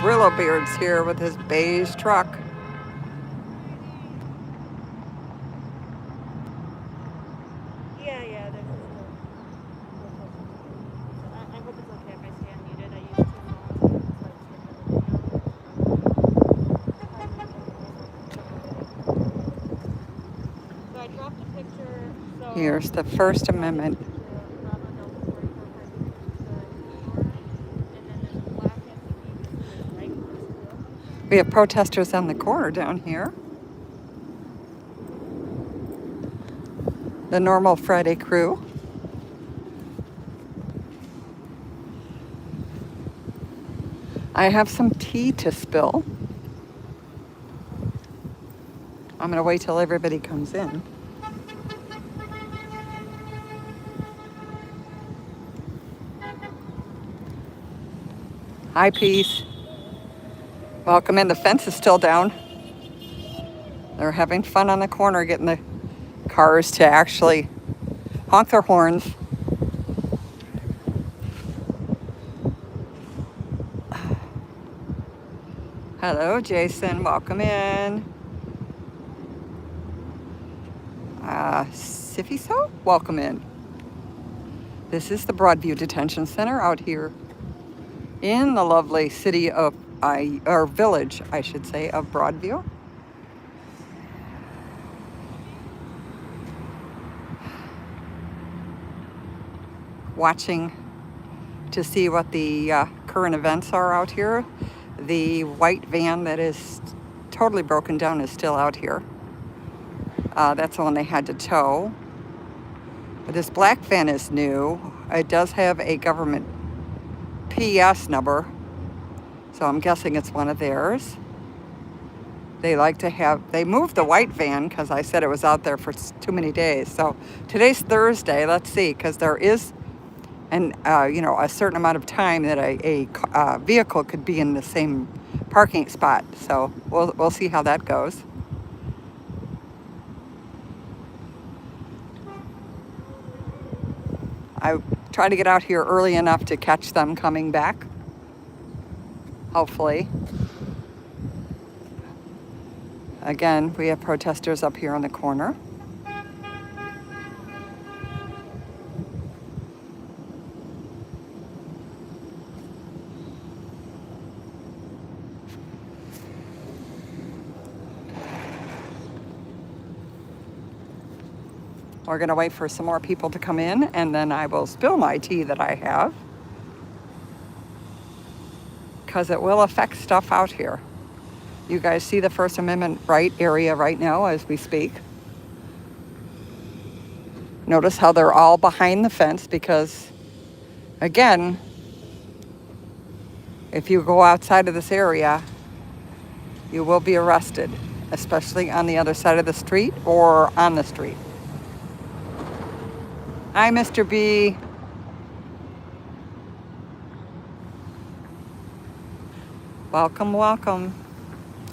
Brillo-Beard's here with his beige truck. Yeah, there's I hope it's okay if I stay unmuted. I used to so I dropped a picture. Here's the First Amendment. We have protesters on the corner down here. The normal Friday crew. I have some tea to spill. I'm going to wait till everybody comes in. Hi, Peace. Welcome in. The fence is still down. They're having fun on the corner, getting the cars to actually honk their horns. Hello, Jason. Welcome in. Sifiso, welcome in. This is the Broadview Detention Center out here in the lovely city of, or village, I should say, of Broadview. Watching to see what the current events are out here. The white van that is totally broken down is still out here. That's the one they had to tow. But this black van is new. It does have a government PS number, so I'm guessing it's one of theirs. They like to have, they moved the white van because I said it was out there for too many days. So today's Thursday. Let's see, because there is a certain amount of time that a vehicle could be in the same parking spot. So we'll see how that goes. I try to get out here early enough to catch them coming back, hopefully. Again, we have protesters up here on the corner. We're going to wait for some more people to come in, and then I will spill my tea that I have, because it will affect stuff out here. You guys see the First Amendment right area right now as we speak. Notice how they're all behind the fence because, again, if you go outside of this area, you will be arrested, especially on the other side of the street or on the street. Hi, Mr. B. Welcome, welcome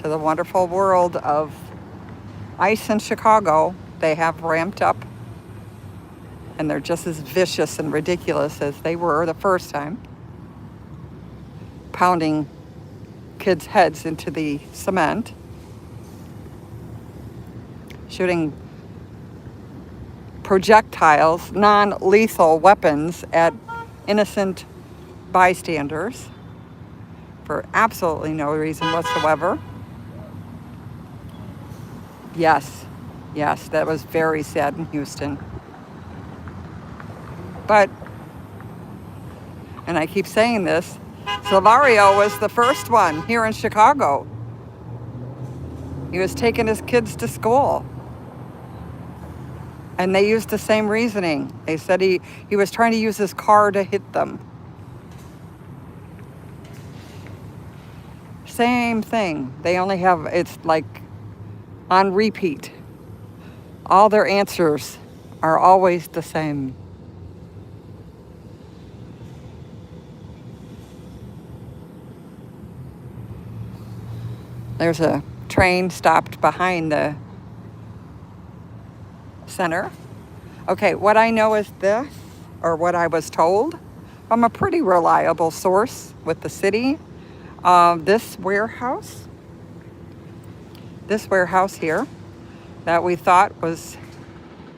to the wonderful world of ICE in Chicago. They have ramped up, and they're just as vicious and ridiculous as they were the first time, pounding kids' heads into the cement, shooting projectiles, non-lethal weapons at innocent bystanders for absolutely no reason whatsoever. Yes, that was very sad in Houston. But, and I keep saying this, Silvario was the first one here in Chicago. He was taking his kids to school. And they used the same reasoning. They said he was trying to use his car to hit them. Same thing. They only have, it's like on repeat. All their answers are always the same. There's a train stopped behind the center. Okay, what I know is this, or what I was told from a pretty reliable source with the city. This warehouse here that we thought was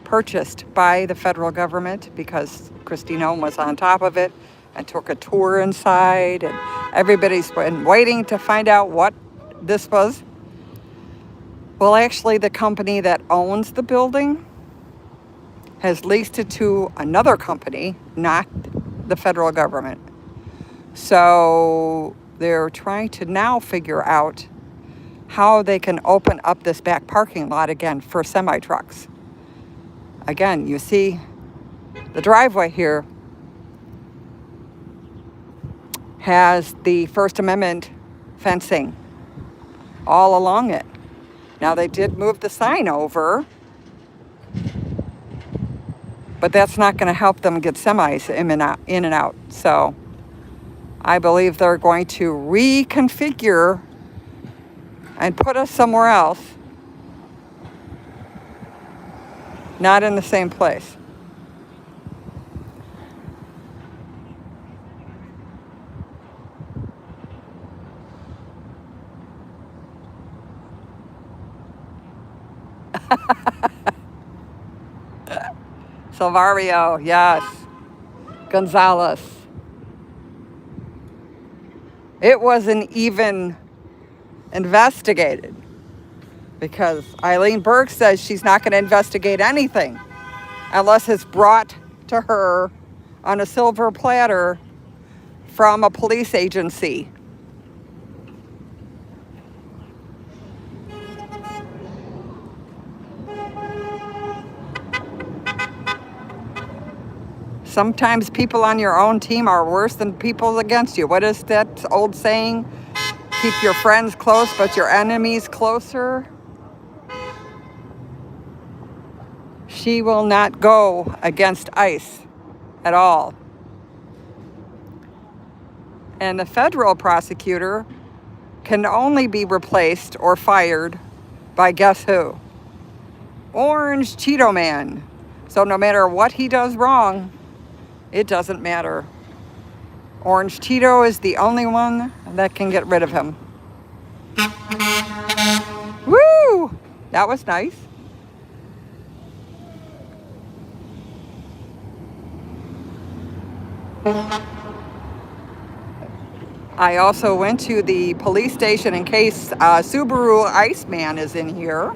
purchased by the federal government because Christine was on top of it and took a tour inside, and everybody's been waiting to find out what this was. Well, actually, the company that owns the building has leased it to another company, not the federal government. So they're trying to now figure out how they can open up this back parking lot again for semi-trucks. Again, you see the driveway here has the First Amendment fencing all along it. Now, they did move the sign over, but that's not going to help them get semis in and out. So I believe they're going to reconfigure and put us somewhere else, not in the same place. Salvario, yes. Gonzalez. It wasn't even investigated because Eileen Berg says she's not going to investigate anything unless it's brought to her on a silver platter from a police agency. Sometimes people on your own team are worse than people against you. What is that old saying? Keep your friends close, but your enemies closer. She will not go against ICE at all. And the federal prosecutor can only be replaced or fired by guess who? Orange Cheeto Man. So no matter what he does wrong, it doesn't matter. Orange Cheeto is the only one that can get rid of him. Woo! That was nice. I also went to the police station in case Subaru Iceman is in here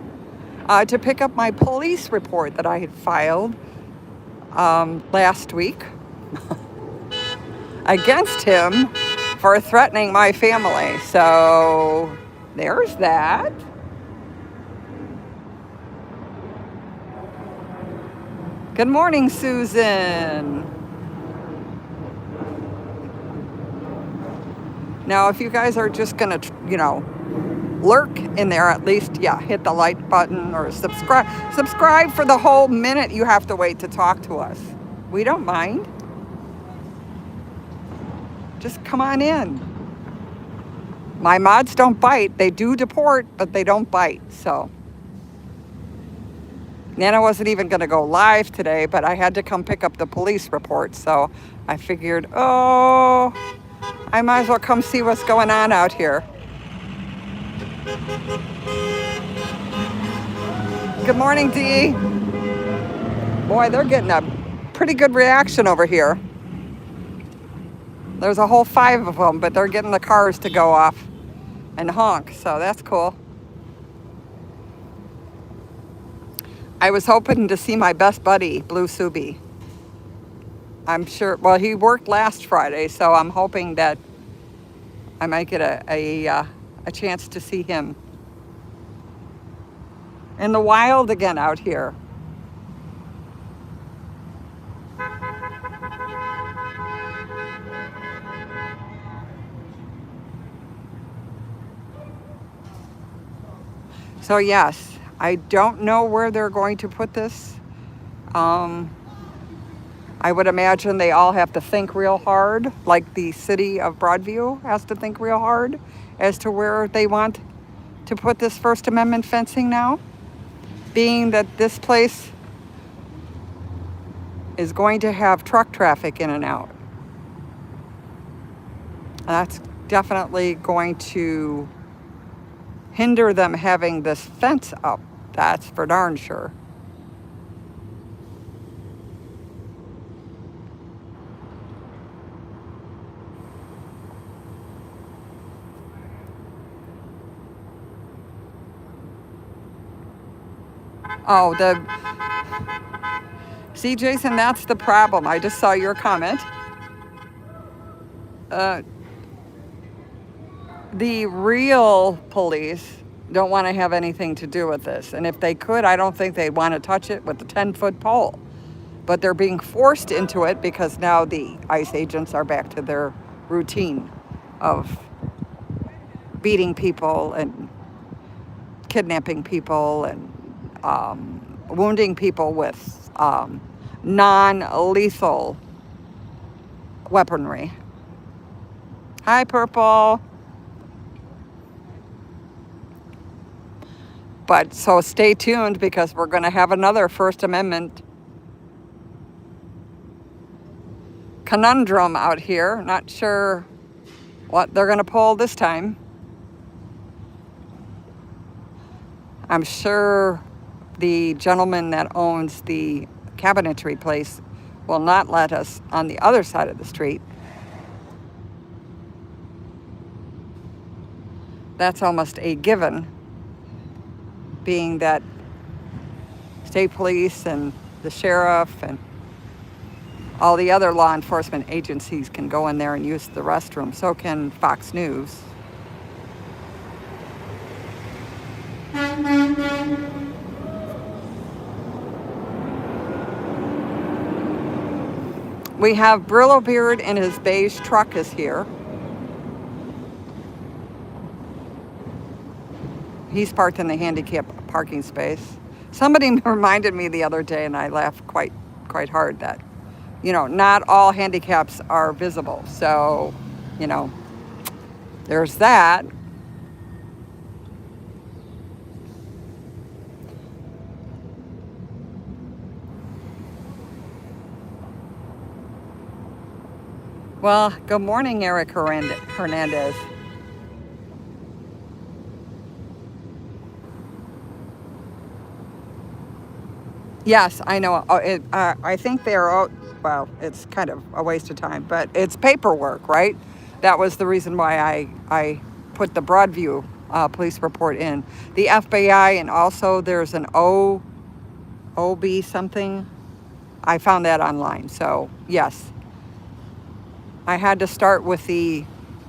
to pick up my police report that I had filed last week against him for threatening my family. So there's that. Good morning, Susan. Now, if you guys are just gonna, lurk in there, at least, hit the like button or subscribe. Subscribe for the whole minute you have to wait to talk to us. We don't mind. Just come on in. My mods don't bite. They do deport, but they don't bite. So Nana wasn't even going to go live today, but I had to come pick up the police report. So I figured, I might as well come see what's going on out here. Good morning, Dee. Boy, they're getting a pretty good reaction over here. There's a whole 5 of them, but they're getting the cars to go off and honk, so that's cool. I was hoping to see my best buddy, Blue Subi. I'm sure, well, he worked last Friday, so I'm hoping that I might get a chance to see him in the wild again out here. So yes, I don't know where they're going to put this. I would imagine they all have to think real hard, like the city of Broadview has to think real hard as to where they want to put this First Amendment fencing now, being that this place is going to have truck traffic in and out. That's definitely going to hinder them having this fence up. That's for darn sure. Oh, see, Jason, that's the problem. I just saw your comment. The real police don't want to have anything to do with this. And if they could, I don't think they'd want to touch it with a 10-foot pole. But they're being forced into it because now the ICE agents are back to their routine of beating people and kidnapping people and wounding people with non-lethal weaponry. Hi, Purple. But so stay tuned because we're going to have another First Amendment conundrum out here. Not sure what they're going to pull this time. I'm sure the gentleman that owns the cabinetry place will not let us on the other side of the street. That's almost a given, being that state police and the sheriff and all the other law enforcement agencies can go in there and use the restroom. So can Fox News. We have Brillo Beard and his beige truck is here. He's parked in the handicap parking space. Somebody reminded me the other day, and I laughed quite hard, that, not all handicaps are visible. So, there's that. Well, good morning, Eric Hernandez. Yes, I know. I think they're out. Well, it's kind of a waste of time, but it's paperwork, right? That was the reason why I put the Broadview police report in. The FBI, and also there's an OB something. I found that online. So, yes. I had to start with the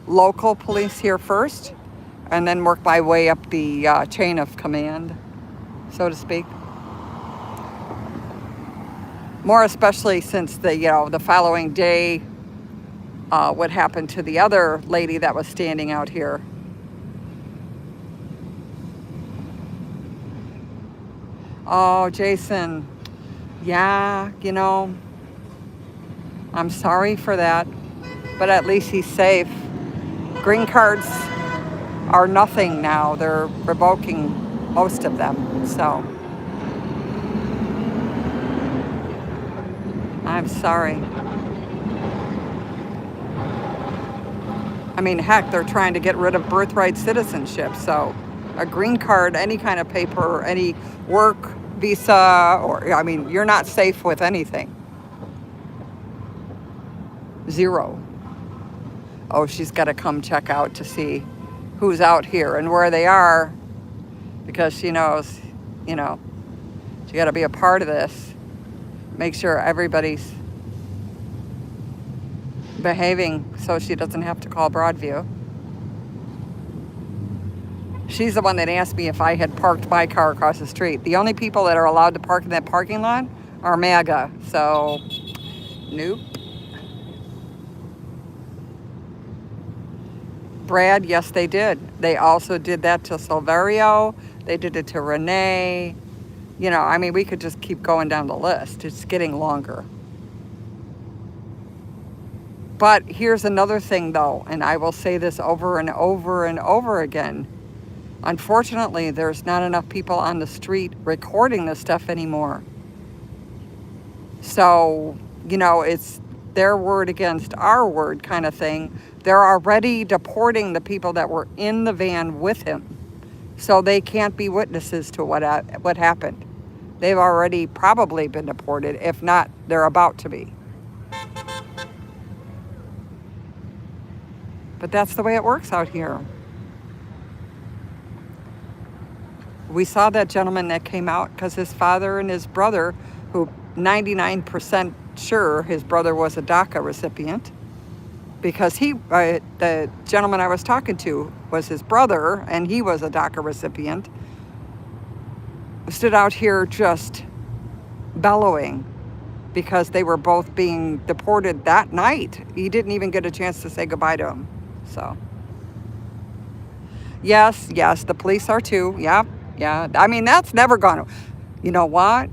local police here first and then work my way up the chain of command, so to speak. More especially since the following day, what happened to the other lady that was standing out here. Oh, Jason. Yeah, I'm sorry for that, but at least he's safe. Green cards are nothing now. They're revoking most of them, so. I'm sorry. I mean, heck, they're trying to get rid of birthright citizenship. So a green card, any kind of paper, any work visa, you're not safe with anything. Zero. Oh, she's got to come check out to see who's out here and where they are, because she knows, she got to be a part of this. Make sure everybody's behaving so she doesn't have to call Broadview. She's the one that asked me if I had parked my car across the street. The only people that are allowed to park in that parking lot are MAGA. So, nope. Brad, yes, they did. They also did that to Silverio. They did it to Renee. We could just keep going down the list. It's getting longer. But here's another thing, though, and I will say this over and over and over again. Unfortunately, there's not enough people on the street recording this stuff anymore. So, it's their word against our word kind of thing. They're already deporting the people that were in the van with him. So they can't be witnesses to what happened. They've already probably been deported. If not, they're about to be. But that's the way it works out here. We saw that gentleman that came out because his father and his brother, who 99% sure his brother was a DACA recipient, because the gentleman I was talking to was his brother, and he was a DACA recipient, stood out here just bellowing because they were both being deported that night. He didn't even get a chance to say goodbye to him. So, yes, the police are too. Yeah. I mean, that's never gone. You know what?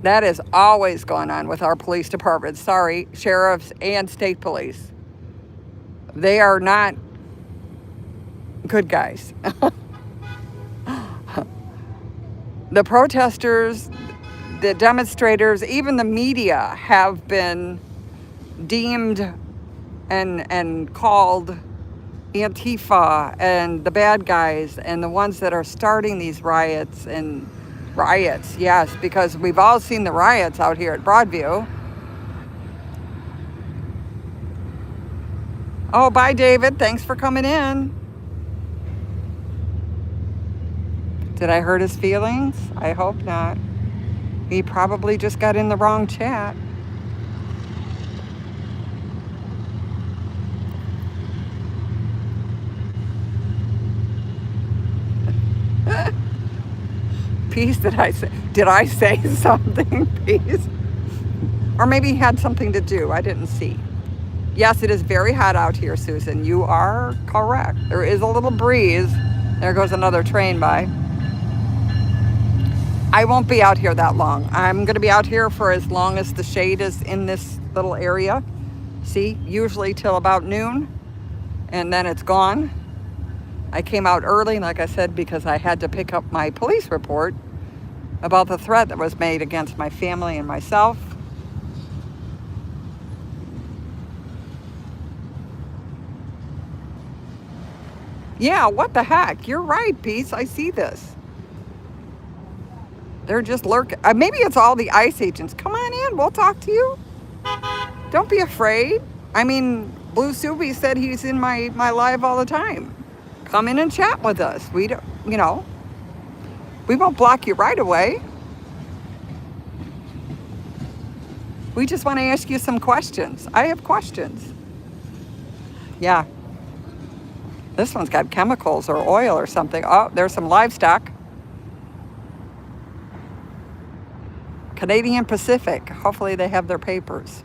That is always going on with our police department. Sorry, sheriffs and state police. They are not good guys. The protesters, the demonstrators, even the media have been deemed and called Antifa and the bad guys and the ones that are starting these riots, yes, because we've all seen the riots out here at Broadview. Oh, bye, David. Thanks for coming in. Did I hurt his feelings? I hope not. He probably just got in the wrong chat. Peace, did I say something? Peace. Or maybe he had something to do. I didn't see. Yes, it is very hot out here, Susan. You are correct. There is a little breeze. There goes another train by. I won't be out here that long. I'm going to be out here for as long as the shade is in this little area. See, usually till about noon, and then it's gone. I came out early, like I said, because I had to pick up my police report about the threat that was made against my family and myself. Yeah, what the heck? You're right, Peace. I see this. They're just lurking. Maybe it's all the ICE agents. Come on in. We'll talk to you. Don't be afraid. I mean, Blue Subi said he's in my live all the time. Come in and chat with us. We don't, we won't block you right away. We just want to ask you some questions. I have questions. Yeah. This one's got chemicals or oil or something. Oh, there's some livestock. Canadian Pacific. Hopefully they have their papers.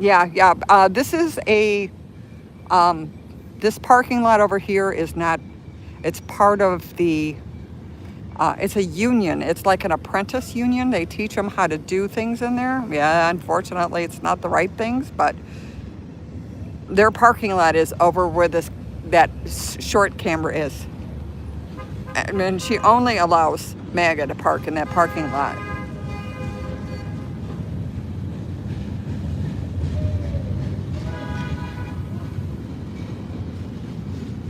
Yeah. This is this parking lot over here is not, it's part of the, it's a union. It's like an apprentice union. They teach them how to do things in there. Yeah, unfortunately, it's not the right things, but their parking lot is over where that short camera is. And she only allows MAGA to park in that parking lot.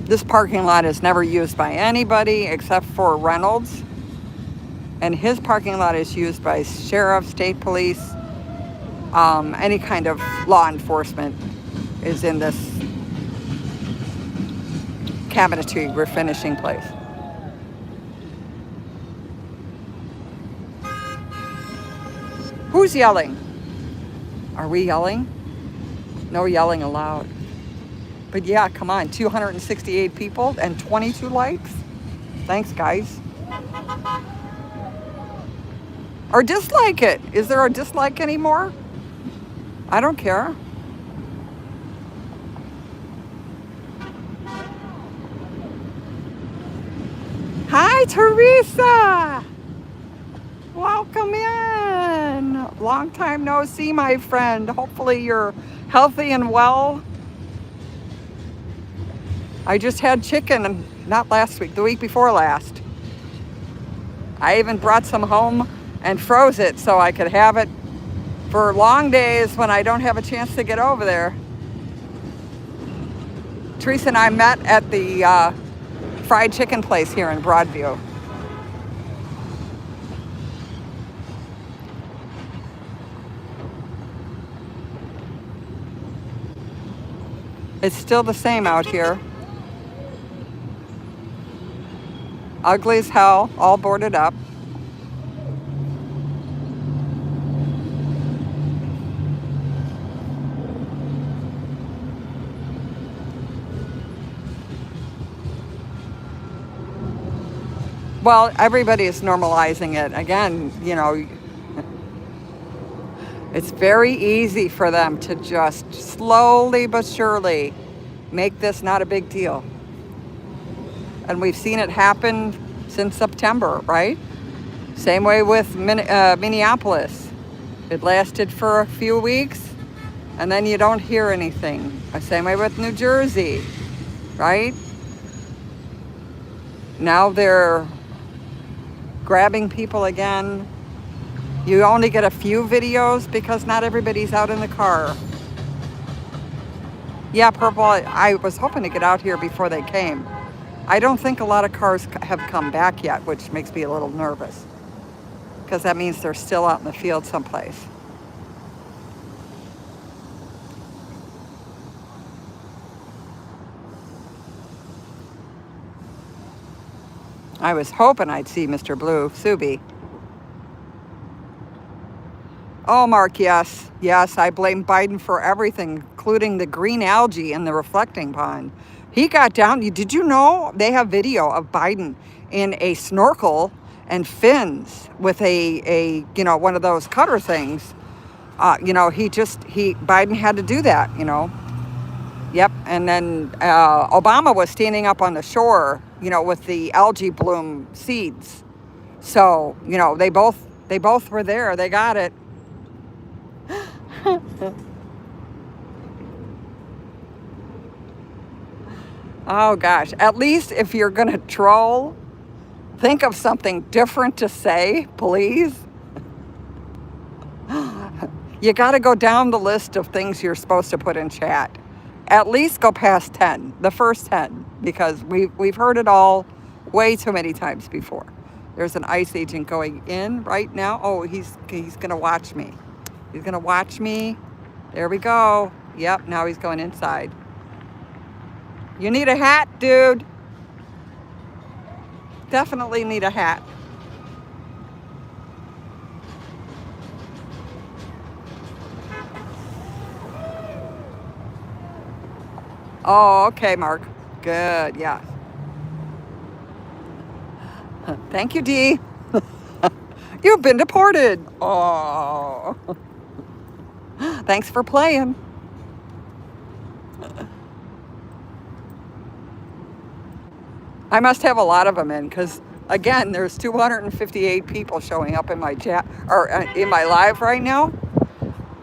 This parking lot is never used by anybody except for Reynolds. And his parking lot is used by sheriff, state police, any kind of law enforcement is in this cabinetry refinishing place. Who's yelling? Are we yelling? No yelling allowed. But yeah, come on, 268 people and 22 likes. Thanks, guys. Or dislike it. Is there a dislike anymore? I don't care. Hi, Teresa. Welcome in. Long time no see, my friend. Hopefully you're healthy and well. I just had chicken, not last week, the week before last. I even brought some home and froze it so I could have it for long days when I don't have a chance to get over there. Teresa and I met at the fried chicken place here in Broadview. It's still the same out here. Ugly as hell, all boarded up. Well, everybody is normalizing it. Again, you know, it's very easy for them to just slowly but surely make this not a big deal. And we've seen it happen since September, right? Same way with Minneapolis. It lasted for a few weeks and then you don't hear anything. Same way with New Jersey, right? Now they're grabbing people again. You only get a few videos because not everybody's out in the car. Yeah, Purple, I was hoping to get out here before they came. I don't think a lot of cars have come back yet, which makes me a little nervous because that means they're still out in the field someplace. I was hoping I'd see Mr. Blue, Subi. Oh, Mark, yes. Yes, I blame Biden for everything, including the green algae in the reflecting pond. He got down. Did you know they have video of Biden in a snorkel and fins with a one of those cutter things? Biden had to do that, Yep. And then Obama was standing up on the shore, with the algae bloom seeds. So, they both were there. They got it. Oh gosh, at least if you're going to troll, think of something different to say, please. You got to go down the list of things you're supposed to put in chat. At least go past 10, the first 10, because we've heard it all way too many times before. There's an ICE agent going in right now. Oh, he's going to watch me. He's going to watch me. There we go. Yep, now he's going inside. You need a hat, dude. Definitely need a hat. Oh, okay, Mark. Good, yeah. Thank you, Dee. You've been deported. Oh. Thanks for playing. I must have a lot of them in because, again, there's 258 people showing up in my chat or in my live right now.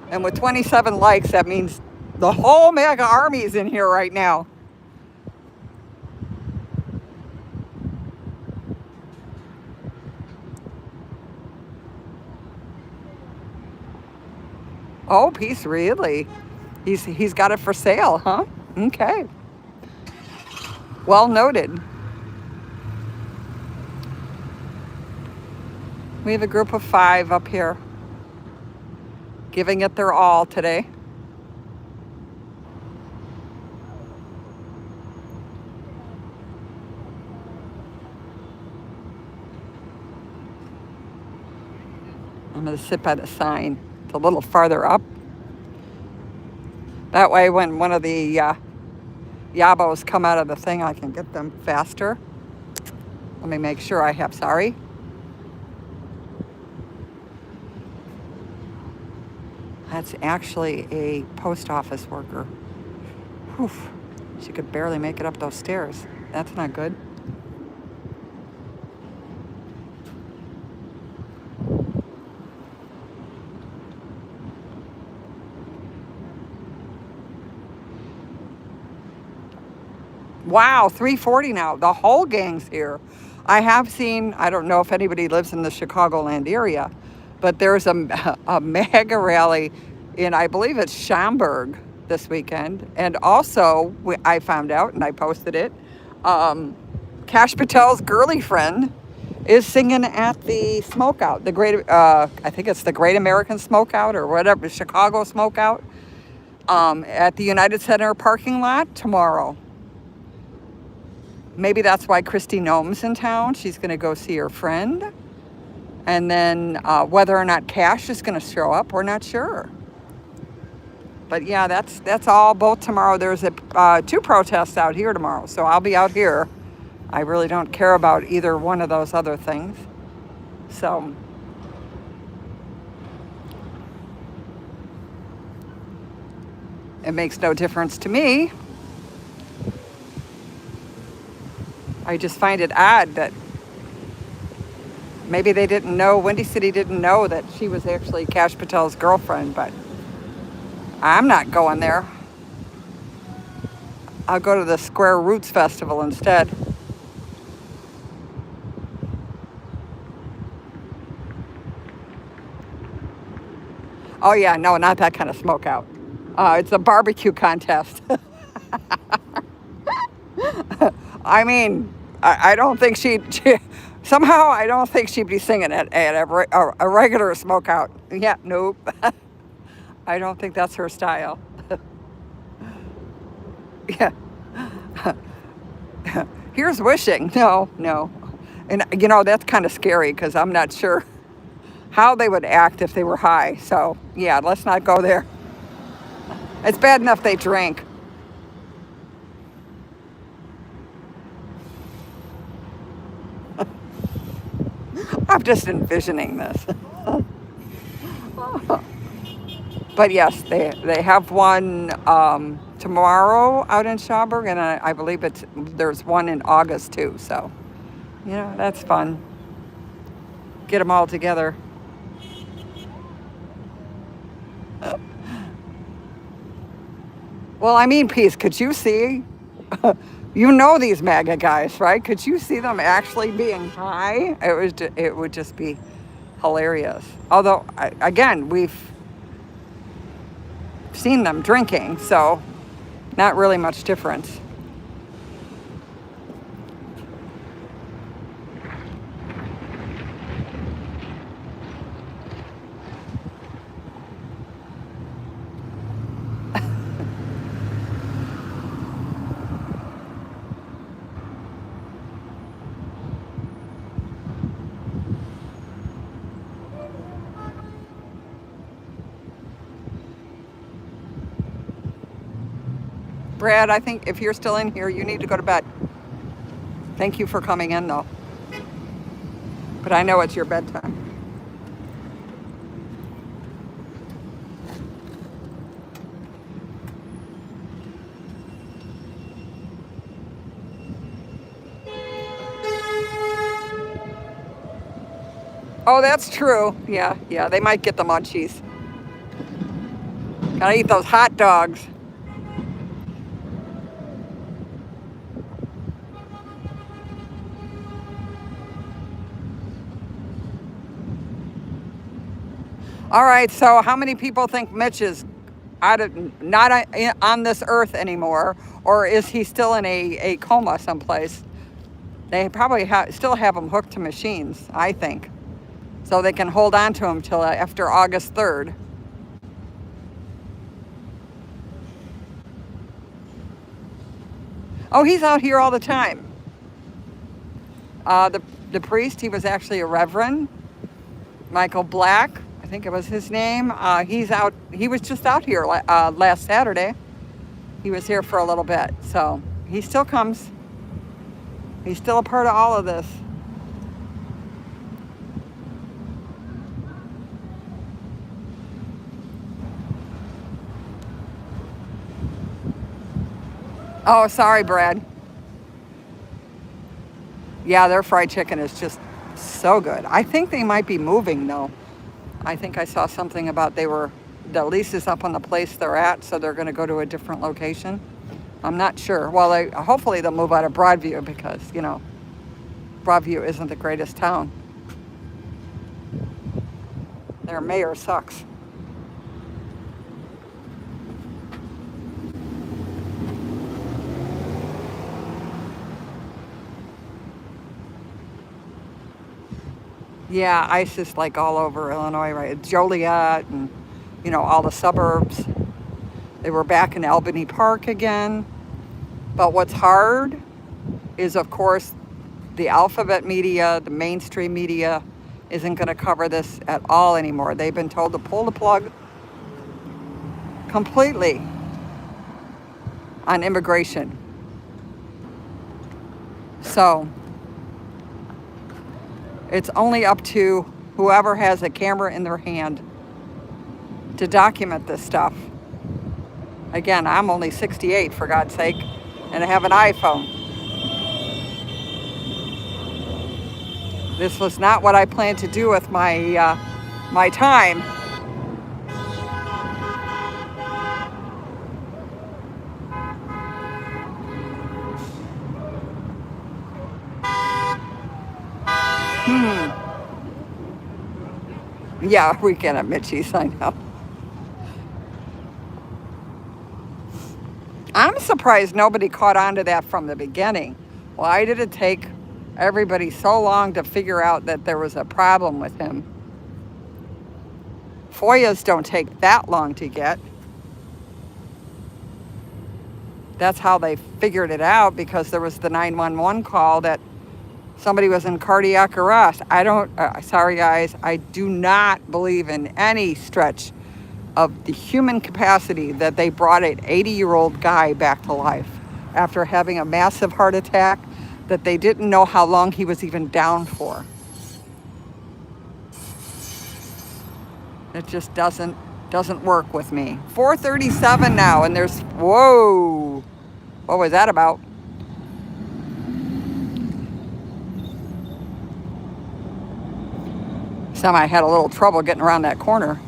And with 27 likes, that means the whole mega army is in here right now. Oh, Peace, really? He's got it for sale, huh? Okay. Well noted. We have a group of 5 up here, giving it their all today. I'm going to sit by the sign. It's a little farther up. That way when one of the yabos come out of the thing, I can get them faster. Let me make sure I have, sorry. That's actually a post office worker. Whew. She could barely make it up those stairs. That's not good. Wow, 340 now. The whole gang's here. I have seen, I don't know if anybody lives in the Chicagoland area, but there's a mega rally in, I believe it's Schaumburg this weekend. And also, I found out, and I posted it, Cash Patel's girly friend is singing at the Smokeout, the great, I think it's the Great American Smokeout or whatever, Chicago Smokeout, at the United Center parking lot tomorrow. Maybe that's why Christy Nome's in town. She's going to go see her friend. And then whether or not Cash is going to show up, we're not sure. But yeah, that's all both tomorrow. There's two protests out here tomorrow, so I'll be out here. I really don't care about either one of those other things. So it makes no difference to me. I just find it odd that maybe they didn't know, Windy City didn't know that she was actually Cash Patel's girlfriend, but I'm not going there. I'll go to the Square Roots Festival instead. Oh yeah, no, not that kind of smoke out. It's a barbecue contest. I mean, I don't think somehow I don't think she'd be singing at a regular smokeout. Yeah, nope. I don't think that's her style. Yeah. Here's wishing. No. And that's kind of scary because I'm not sure how they would act if they were high. So yeah, let's not go there. It's bad enough they drink. I'm just envisioning this. But yes, they have one tomorrow out in Schaumburg, and I believe there's one in August too. So, that's fun. Get them all together. Well, I mean, Peace, could you see? You know these MAGA guys, right? Could you see them actually being high? It would just be hilarious. Although, again, we've seen them drinking, so not really much difference. Brad, I think if you're still in here, you need to go to bed. Thank you for coming in, though. But I know it's your bedtime. Oh, that's true. Yeah, they might get the munchies. Gotta eat those hot dogs. All right, so how many people think Mitch is not on this earth anymore, or is he still in a coma someplace? They probably still have him hooked to machines, I think, so they can hold on to him till after August 3rd. Oh, he's out here all the time. The priest, he was actually a reverend, Michael Black, I think it was his name. He was just out here last Saturday. He was here for a little bit, so he still comes. He's still a part of all of this. Oh, sorry, Brad. Yeah, their fried chicken is just so good. I think they might be moving, though. I think I saw something about the lease is up on the place they're at, so they're going to go to a different location. I'm not sure. Well, hopefully they'll move out of Broadview because, you know, Broadview isn't the greatest town. Their mayor sucks. Yeah, ICE is like all over Illinois, right? Joliet and, you know, all the suburbs. They were back in Albany Park again. But what's hard is, of course, the alphabet media, the mainstream media, isn't going to cover this at all anymore. They've been told to pull the plug completely on immigration. So it's only up to whoever has a camera in their hand to document this stuff. Again, I'm only 68, for God's sake, and I have an iPhone. This was not what I planned to do with my my time. Yeah, weekend at Mitchie's, I know. I'm surprised nobody caught on to that from the beginning. Why did it take everybody so long to figure out that there was a problem with him? FOIAs don't take that long to get. That's how they figured it out, because there was the 911 call that somebody was in cardiac arrest. Sorry guys, I do not believe in any stretch of the human capacity that they brought an 80-year-old guy back to life after having a massive heart attack that they didn't know how long he was even down for. It just doesn't work with me. 4:37 now, and there's, whoa, what was that about? Semi had a little trouble getting around that corner.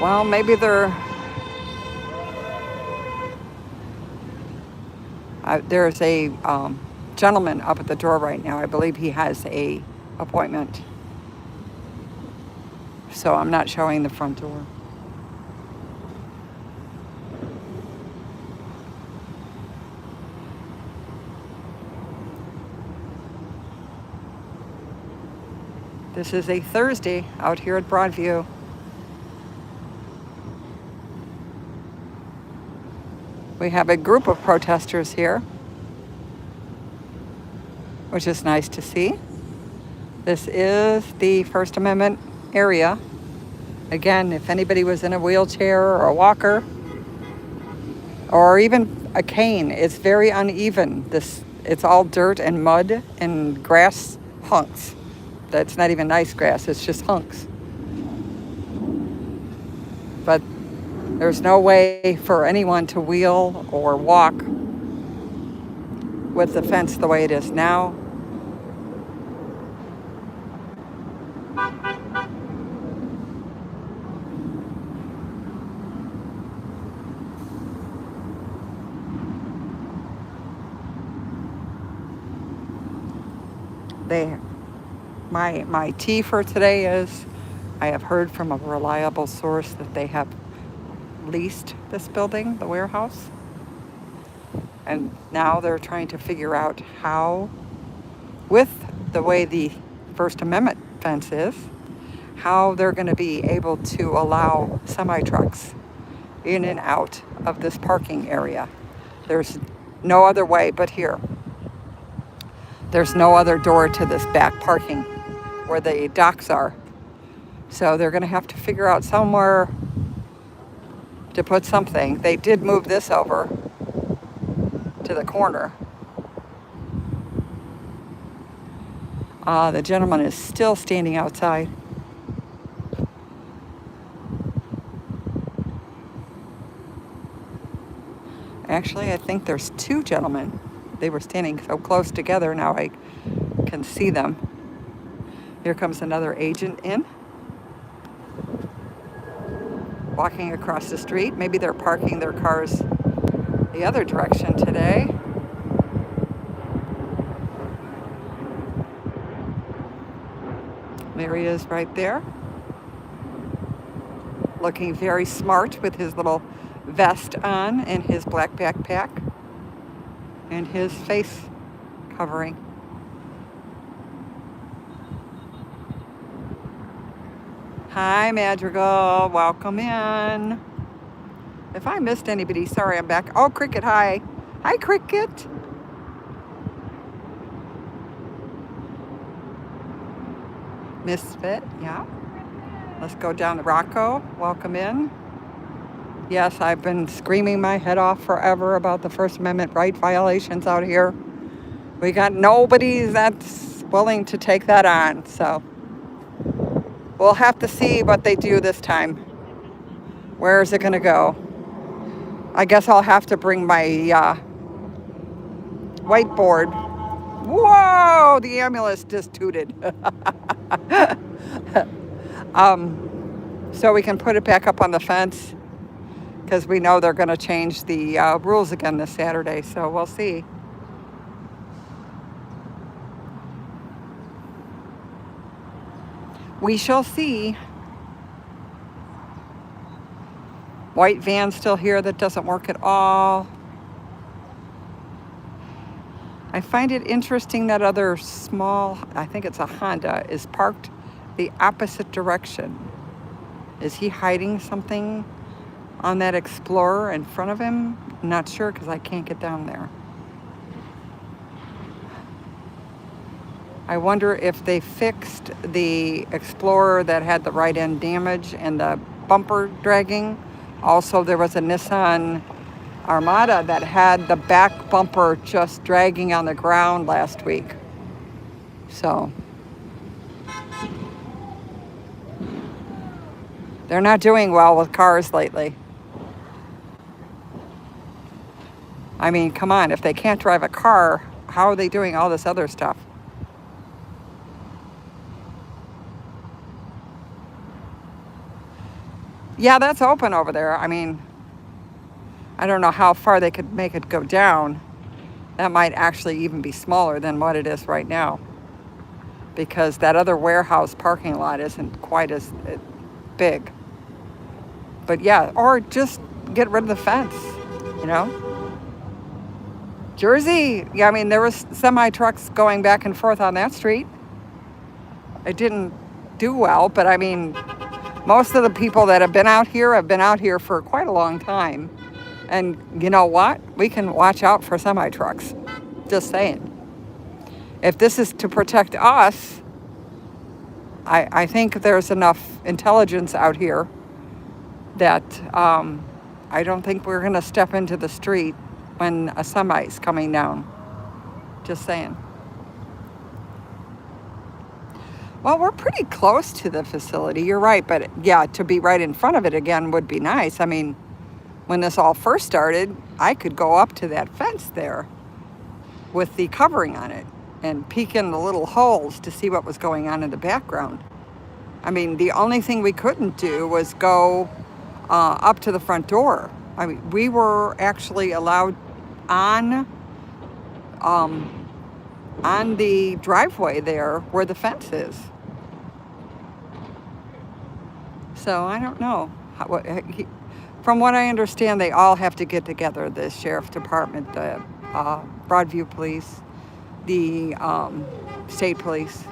Well, maybe there's a gentleman up at the door right now. I believe he has a appointment. So I'm not showing the front door. This is a Thursday out here at Broadview. We have a group of protesters here, which is nice to see. This is the First Amendment area. Again, if anybody was in a wheelchair or a walker or even a cane, it's very uneven. It's all dirt and mud and grass hunks. That's not even nice grass, it's just hunks. But there's no way for anyone to wheel or walk with the fence the way it is now. My tea for today is, I have heard from a reliable source that they have leased this building, the warehouse, and now they're trying to figure out how, with the way the First Amendment fence is, how they're going to be able to allow semi-trucks in and out of this parking area. There's no other way but here. There's no other door to this back parking where the docks are. So they're going to have to figure out somewhere to put something. They did move this over to the corner. The gentleman is still standing outside. Actually, I think there's two gentlemen. they were standing so close together. Now I can see them. Here comes another agent in, walking across the street. Maybe they're parking their cars the other direction today. There he is right there, looking very smart with his little vest on and his black backpack and his face covering. Hi, Madrigal. Welcome in. If I missed anybody, sorry, I'm back. Oh, Cricket, hi. Hi, Cricket. Misfit, yeah. Let's go down to Rocco. Welcome in. Yes, I've been screaming my head off forever about the First Amendment right violations out here. We got nobody that's willing to take that on, so we'll have to see what they do this time. Where is it going to go? I guess I'll have to bring my whiteboard. Whoa, the ambulance just tooted. So we can put it back up on the fence because we know they're going to change the rules again this Saturday, so we'll see. We shall see. White van still here that doesn't work at all. I find it interesting that other small, I think it's a Honda, is parked the opposite direction. Is he hiding something on that Explorer in front of him? I'm not sure because I can't get down there. I wonder if they fixed the Explorer that had the right end damage and the bumper dragging. Also, there was a Nissan Armada that had the back bumper just dragging on the ground last week. So they're not doing well with cars lately. I mean, come on, if they can't drive a car, how are they doing all this other stuff? Yeah, that's open over there. I mean, I don't know how far they could make it go down. That might actually even be smaller than what it is right now, because that other warehouse parking lot isn't quite as big. But yeah, or just get rid of the fence, you know? Jersey, yeah, I mean, there was semi trucks going back and forth on that street. It didn't do well, but I mean, most of the people that have been out here for quite a long time. And you know what? We can watch out for semi trucks. Just saying. If this is to protect us, I think there's enough intelligence out here that I don't think we're going to step into the street when a semi is coming down. Just saying. Well, we're pretty close to the facility. You're right. But yeah, to be right in front of it again would be nice. I mean, when this all first started, I could go up to that fence there with the covering on it and peek in the little holes to see what was going on in the background. I mean, the only thing we couldn't do was go up to the front door. I mean, we were actually allowed on the driveway there where the fence is. So I don't know. From what I understand, they all have to get together, the sheriff department, the Broadview police, the state police,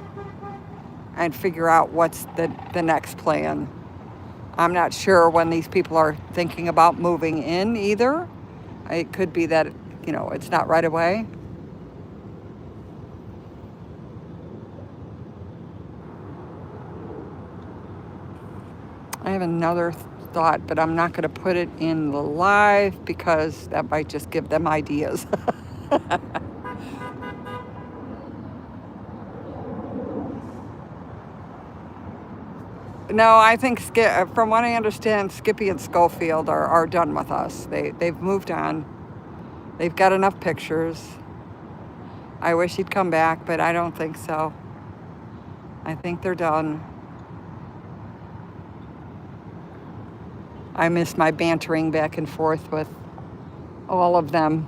and figure out what's the next plan. I'm not sure when these people are thinking about moving in either. It could be that, it's not right away. I have another thought, but I'm not going to put it in the live because that might just give them ideas. No, I think, from what I understand, Skippy and Schofield are done with us. They've moved on. They've got enough pictures. I wish he'd come back, but I don't think so. I think they're done. I miss my bantering back and forth with all of them.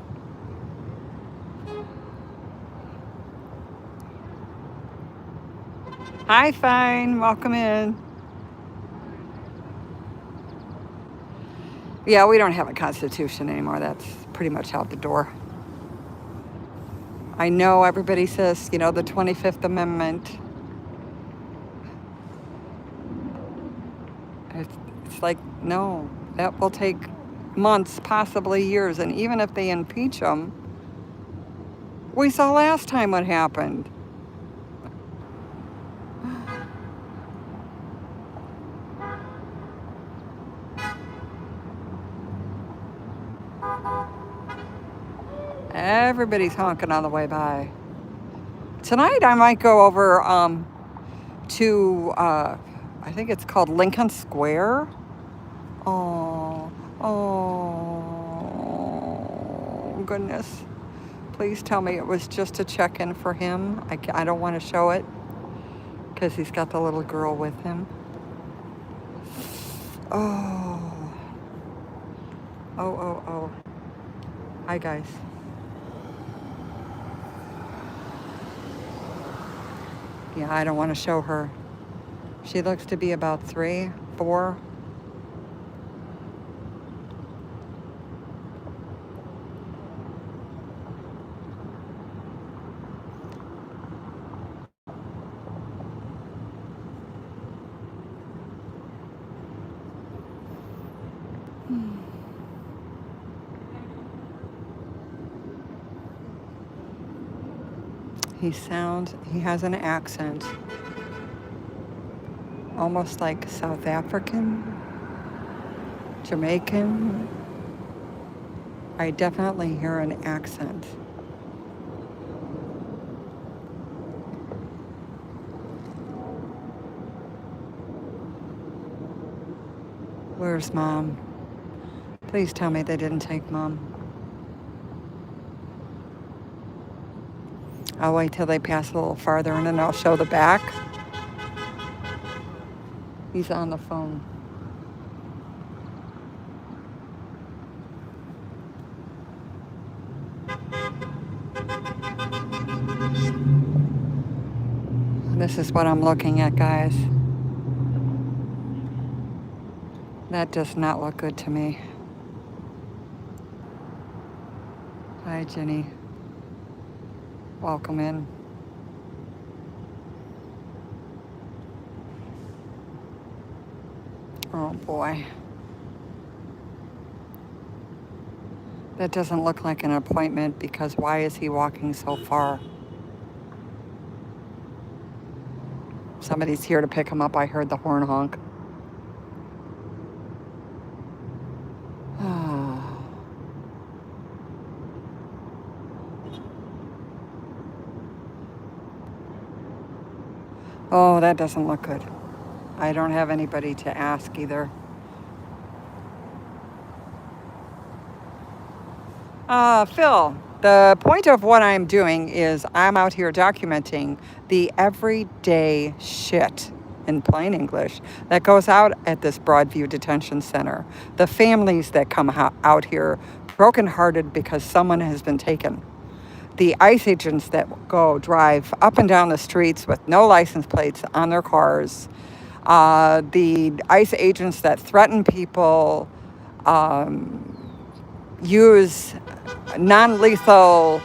Hi, Fine. Welcome in. Yeah, we don't have a constitution anymore. That's pretty much out the door. I know everybody says, the 25th Amendment. It's like, no, that will take months, possibly years. And even if they impeach them, we saw last time what happened. Everybody's honking on the way by. Tonight I might go over to, I think it's called Lincoln Square. Oh, goodness. Please tell me it was just a check-in for him. I don't want to show it because he's got the little girl with him. Oh. Hi, guys. Yeah, I don't want to show her. She looks to be about 3, 4. He has an accent, almost like South African, Jamaican. I definitely hear an accent. Where's Mom? Please tell me they didn't take Mom. I'll wait till they pass a little farther and then I'll show the back. He's on the phone. This is what I'm looking at, guys. That does not look good to me. Hi, Jenny. Welcome in. Oh boy. That doesn't look like an appointment because why is he walking so far? Somebody's here to pick him up. I heard the horn honk. Oh, that doesn't look good. I don't have anybody to ask either. Phil, the point of what I'm doing is I'm out here documenting the everyday shit, in plain English, that goes out at this Broadview Detention Center. The families that come out here brokenhearted because someone has been taken. The ICE agents that drive up and down the streets with no license plates on their cars. The ICE agents that threaten people, use non-lethal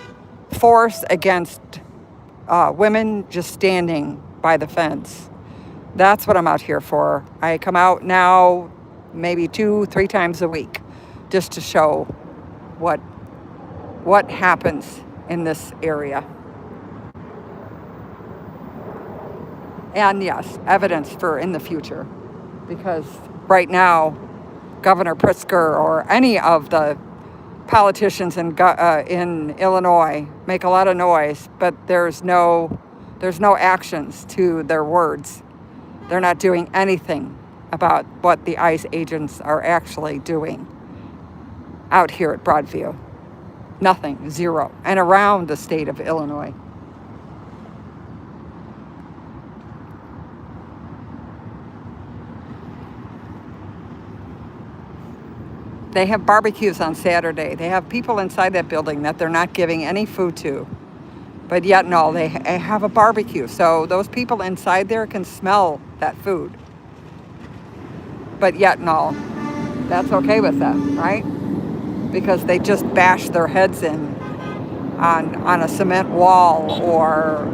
force against women just standing by the fence. That's what I'm out here for. I come out now maybe 2-3 times a week just to show what happens in this area. And yes, evidence for in the future. Because right now, Governor Pritzker or any of the politicians in Illinois make a lot of noise, but there's no actions to their words. They're not doing anything about what the ICE agents are actually doing out here at Broadview. Nothing, zero. And around the state of Illinois. They have barbecues on Saturday. They have people inside that building that they're not giving any food to. But yet, no, they have a barbecue. So those people inside there can smell that food. But yet, no, that's okay with them, right? Because they just bash their heads in on a cement wall or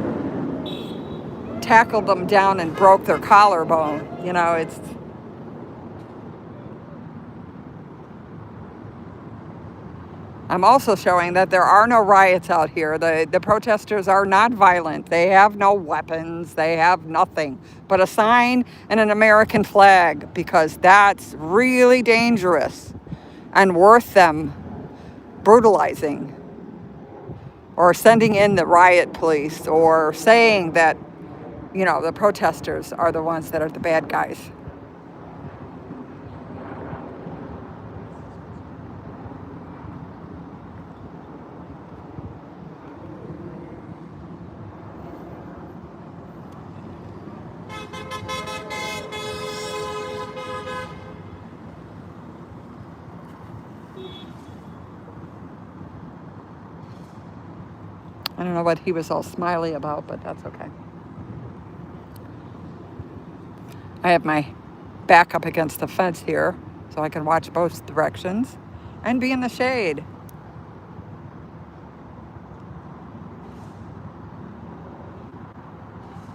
tackled them down and broke their collarbone. You know, it's... I'm also showing that there are no riots out here. The protesters are not violent. They have no weapons. They have nothing but a sign and an American flag, because that's really dangerous and worth them brutalizing or sending in the riot police or saying that, you know, the protesters are the ones that are the bad guys. I don't know what he was all smiley about, but that's okay. I have my back up against the fence here so I can watch both directions and be in the shade.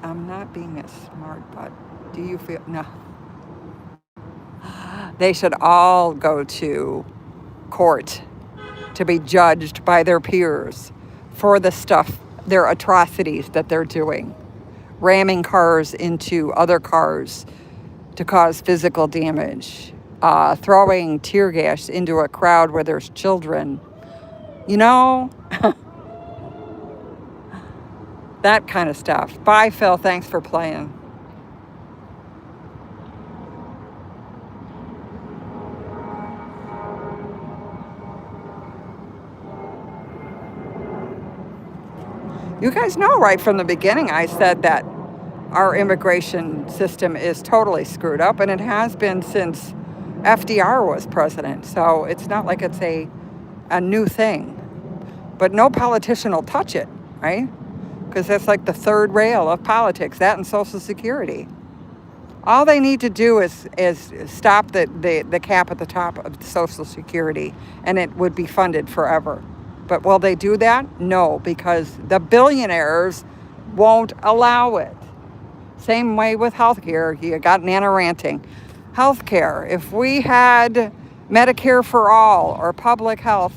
I'm not being a smart butt. Do you feel? No. They should all go to court to be judged by their peers for the stuff, their atrocities that they're doing. Ramming cars into other cars to cause physical damage. Throwing tear gas into a crowd where there's children. You know, that kind of stuff. Bye, Phil. Thanks for playing. You guys know right from the beginning I said that our immigration system is totally screwed up, and it has been since FDR was president. So it's not like it's a new thing. But no politician will touch it, right? Because that's like the third rail of politics, that and Social Security. All they need to do is stop the cap at the top of Social Security, and it would be funded forever. But will they do that? No, because the billionaires won't allow it. Same way with healthcare. You got Nana ranting. Healthcare. If we had Medicare for all or public health,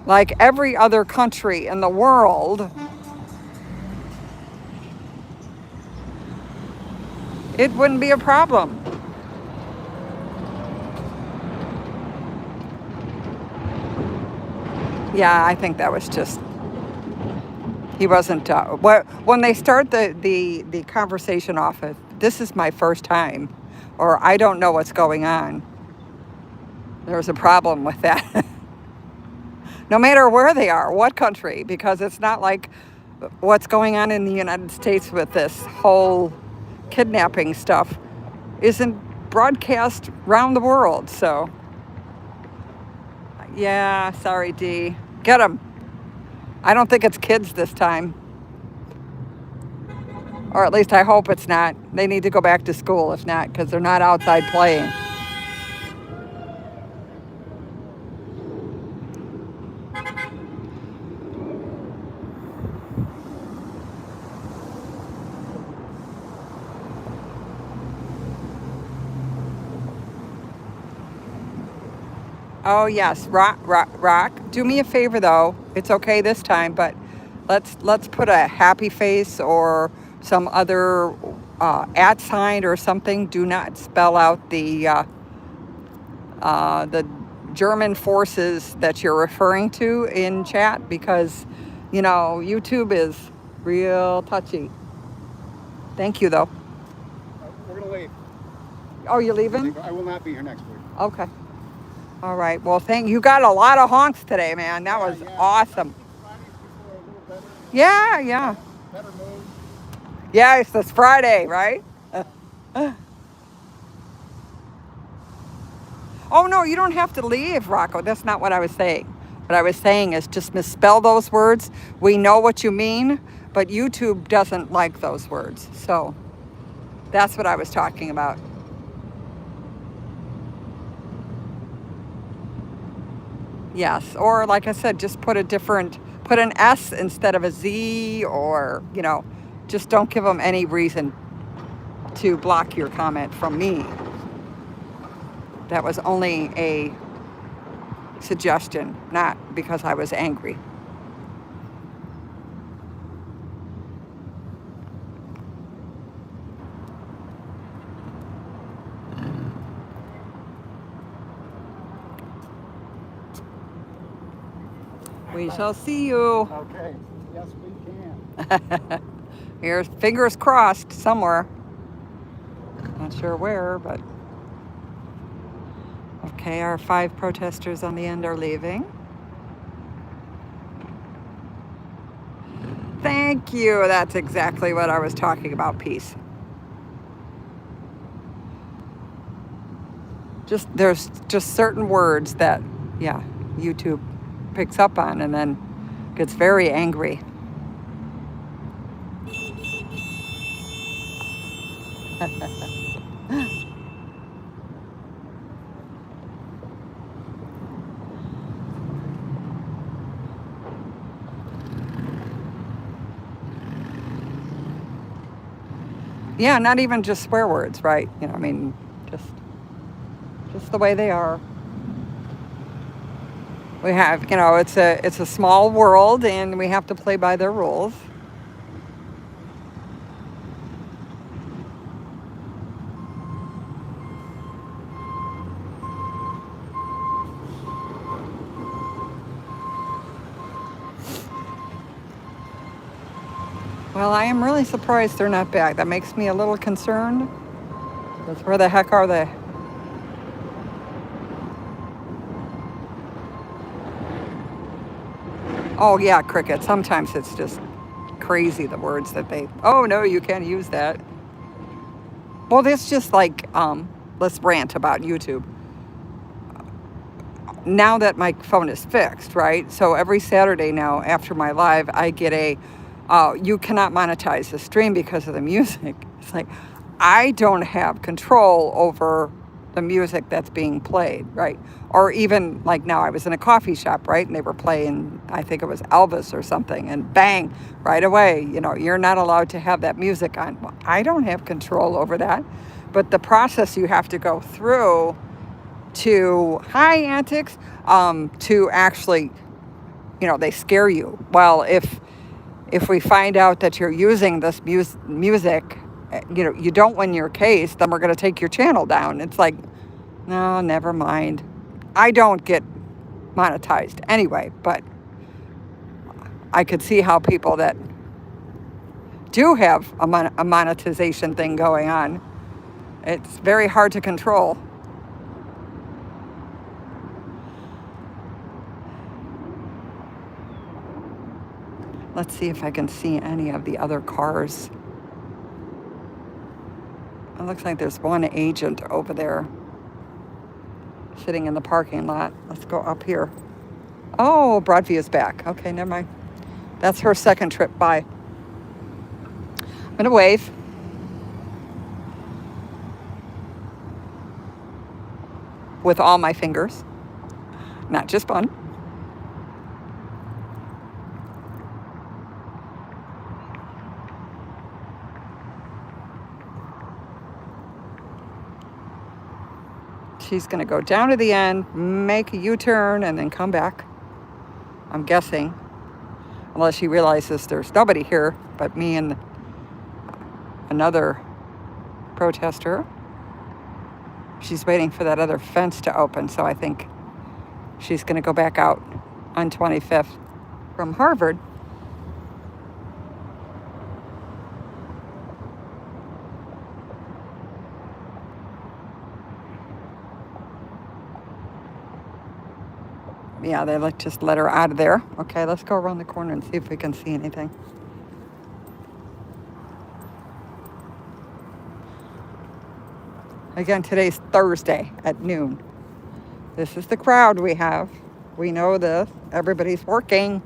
like every other country in the world, it wouldn't be a problem. Yeah, I think that was just, he wasn't, when they start the conversation off of, this is my first time, or I don't know what's going on, there's a problem with that. No matter where they are, what country, because it's not like what's going on in the United States with this whole kidnapping stuff isn't broadcast around the world. So, yeah, sorry, Dee. Get them. I don't think it's kids this time. Or at least I hope it's not. They need to go back to school if not, because they're not outside playing. Oh yes, rock. Do me a favor though. It's okay this time, but let's put a happy face or some other at sign or something. Do not spell out the German forces that you're referring to in chat, because you know YouTube is real touchy. Thank you though. We're gonna leave. Oh, you're leaving? I will not be here next week. Okay. All right. Well, thank you. Got a lot of honks today, man. That was awesome. Yeah, yeah. Better mood. Yeah, it's this Friday, right? Oh, no, you don't have to leave, Rocco. That's not what I was saying. What I was saying is just misspell those words. We know what you mean, but YouTube doesn't like those words. So that's what I was talking about. Yes. Or like I said, just put an S instead of a Z, or, just don't give them any reason to block your comment from me. That was only a suggestion, not because I was angry. We shall see you. Okay. Yes, we can. Here's fingers crossed somewhere. Not sure where, but okay, our 5 protesters on the end are leaving. Thank you. That's exactly what I was talking about. Peace. There's just certain words that, yeah, YouTube picks up on and then gets very angry. Yeah, not even just swear words, right? I mean, just the way they are. We have, it's a small world, and we have to play by their rules. Well, I am really surprised they're not back. That makes me a little concerned. Because where the heck are they? Oh, yeah, cricket. Sometimes it's just crazy, the words that they... Oh, no, you can't use that. Well, that's just like, let's rant about YouTube. Now that my phone is fixed, right? So every Saturday now after my live, I get you cannot monetize the stream because of the music. It's like, I don't have control over the music that's being played, right? Or even like now I was in a coffee shop, right? And they were playing, I think it was Elvis or something, and bang, right away, you're not allowed to have that music on. Well, I don't have control over that. But the process you have to go through to antics, to actually, they scare you. Well, if we find out that you're using this music, you don't win your case, then we're going to take your channel down. It's like, no, never mind. I don't get monetized anyway, but I could see how people that do have a monetization thing going on, it's very hard to control. Let's see if I can see any of the other cars. It looks like there's one agent over there sitting in the parking lot. Let's go up here. Oh, Broadview is back. Okay, never mind. That's her second trip by. I'm going to wave. With all my fingers. Not just one. She's going to go down to the end, make a U-turn, and then come back. I'm guessing. Unless she realizes there's nobody here but me and another protester. She's waiting for that other fence to open, so I think she's going to go back out on 25th from Harvard. Yeah, they just let her out of there. Okay, let's go around the corner and see if we can see anything. Again, today's Thursday at noon. This is the crowd we have. We know this. Everybody's working.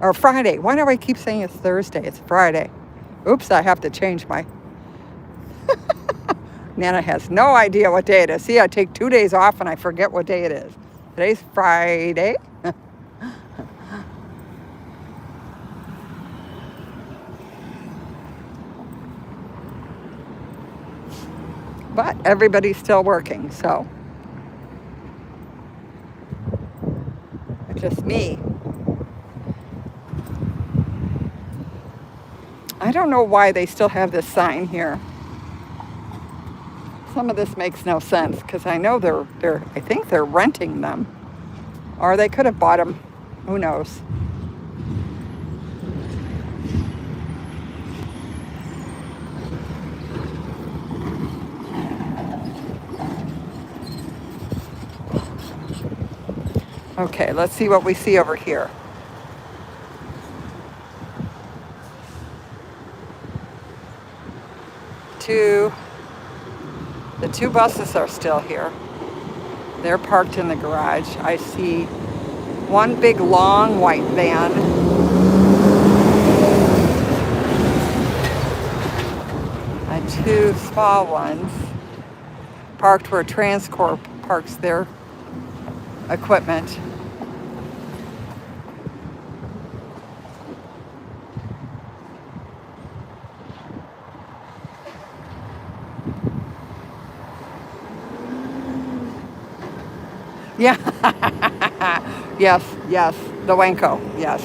Or Friday. Why do I keep saying it's Thursday? It's Friday. Oops, I have to change my... Nana has no idea what day it is. See, I take 2 days off and I forget what day it is. Today's Friday. But everybody's still working, so it's just me. I don't know why they still have this sign here. Some of this makes no sense because I know I think they're renting them, or they could have bought them. Who knows? Okay, let's see what we see over here. The two buses are still here. They're parked in the garage. I see one big long white van. And two small ones parked where Transcorp parks their equipment. Yeah. Yes, the Wanko, yes.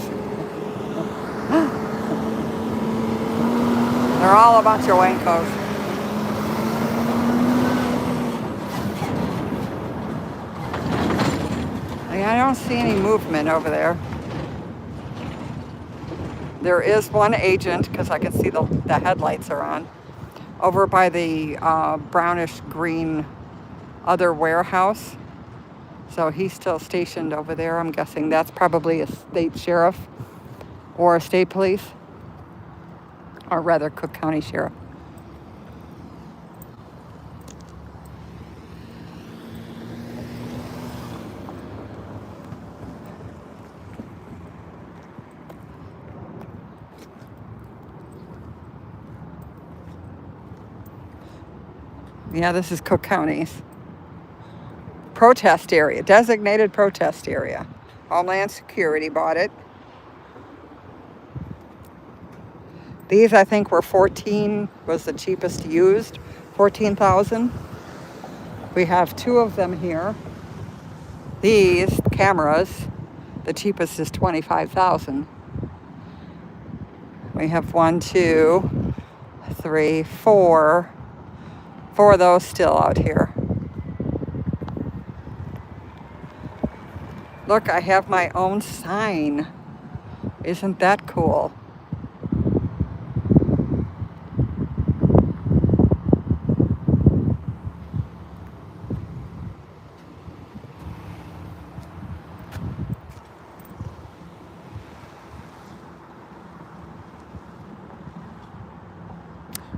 They're all a bunch of Wankos. I don't see any movement over there. There is one agent, because I can see the headlights are on, over by the brownish green other warehouse. So he's still stationed over there. I'm guessing that's probably a state sheriff or a state police, or rather Cook County Sheriff. Yeah, this is Cook County's protest area, designated protest area. Homeland Security bought it. These, I think, were 14, was the cheapest used, 14,000. We have two of them here. These cameras, the cheapest is 25,000. We have 1, 2, 3, 4 of those still out here. Look, I have my own sign. Isn't that cool?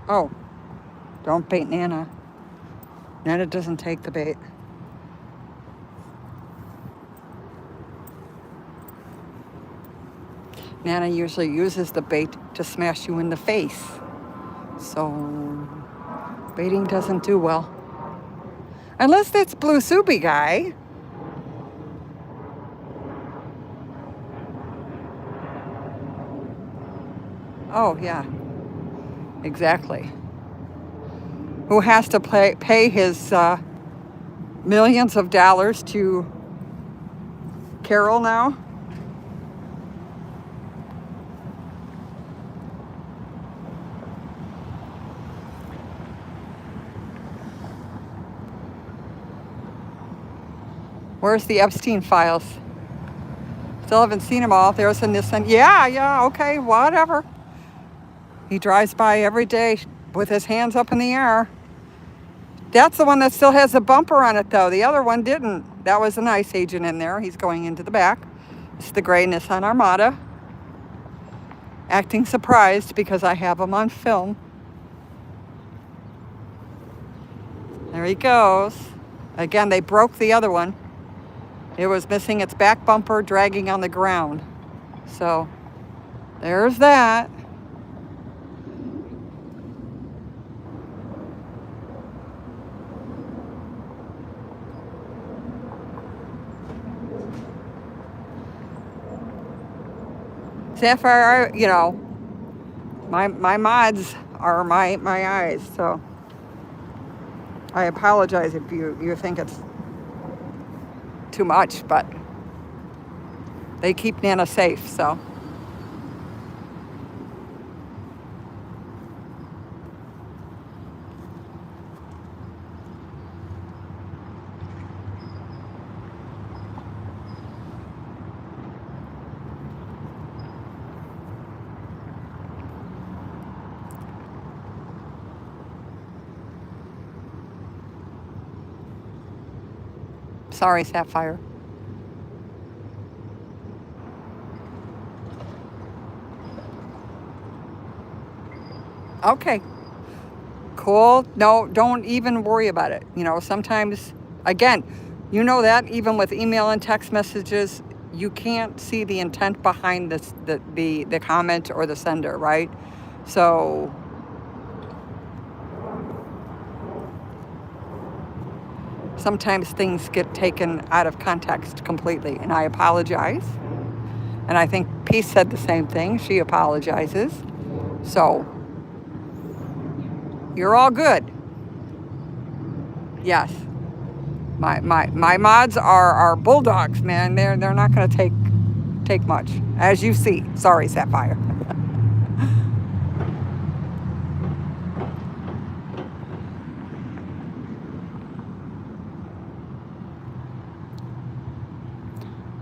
Oh, don't bait Nana. Nana doesn't take the bait. Nana usually uses the bait to smash you in the face. So, baiting doesn't do well. Unless that's Blue Soupy guy. Oh, yeah. Exactly. Who has to pay his millions of dollars to Carol now? Where's the Epstein files? Still haven't seen them all. There's a Nissan. Yeah, okay, whatever. He drives by every day with his hands up in the air. That's the one that still has a bumper on it, though. The other one didn't. That was an ICE agent in there. He's going into the back. It's the gray Nissan Armada. Acting surprised because I have him on film. There he goes. Again, they broke the other one. It was missing its back bumper, dragging on the ground. So, there's that. Sapphire, you know, my mods are my eyes, so I apologize if you think it's too much, but they keep Nana safe, so. Sorry, Sapphire. Okay. Cool. No, don't even worry about it. You know, sometimes, again, you know that even with email and text messages, you can't see the intent behind this, the comment or the sender, right? So sometimes things get taken out of context completely, and I apologize. And I think Peace said the same thing. She apologizes. So you're all good. Yes. My mods are bulldogs, man. They're not going to take much, as you see. Sorry, Sapphire.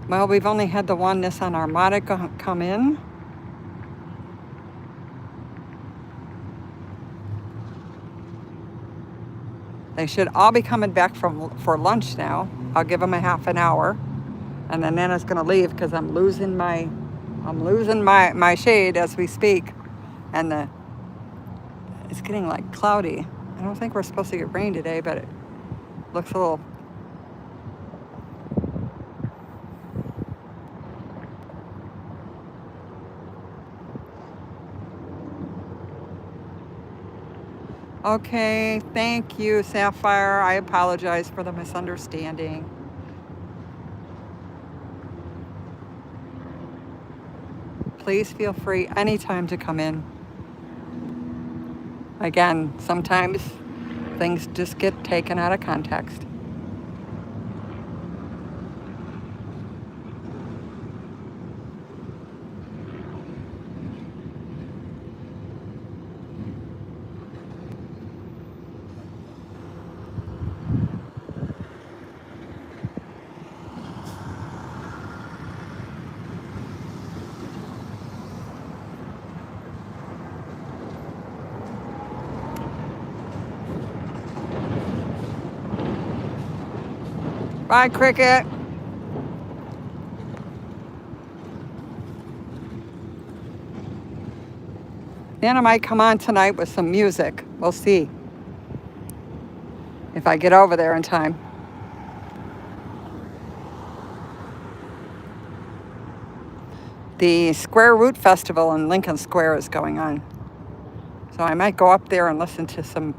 Well, we've only had the one Nissan Armada come in. They should all be coming back for lunch now. I'll give them a half an hour, and then Nana's gonna leave because I'm losing my shade as we speak, and it's getting like cloudy. I don't think we're supposed to get rain today, but it looks a little. Okay, thank you, Sapphire. I apologize for the misunderstanding. Please feel free anytime to come in. Again, sometimes things just get taken out of context. Bye, Cricket. Nana might come on tonight with some music. We'll see if I get over there in time. The Square Root Festival in Lincoln Square is going on. So I might go up there and listen to some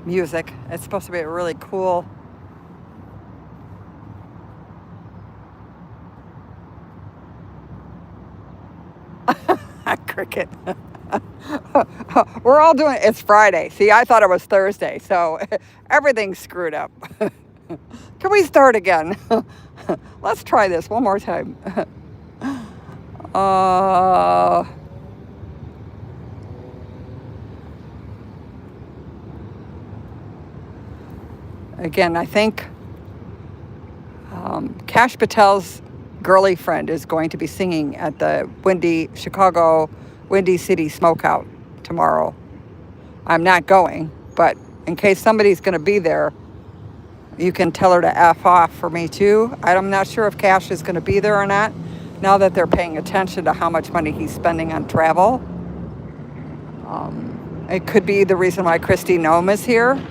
music. It's supposed to be a really cool Cricket. We're all doing it. It's Friday. See, I thought it was Thursday, so everything's screwed up. Can we start again? Let's try this one more time. Again, I think Kash Patel's girly friend is going to be singing at the Chicago Windy City Smokeout tomorrow. I'm not going, but in case somebody's going to be there, you can tell her to F off for me too. I'm not sure if Cash is going to be there or not, now that they're paying attention to how much money he's spending on travel. It could be the reason why Christy Nome is here.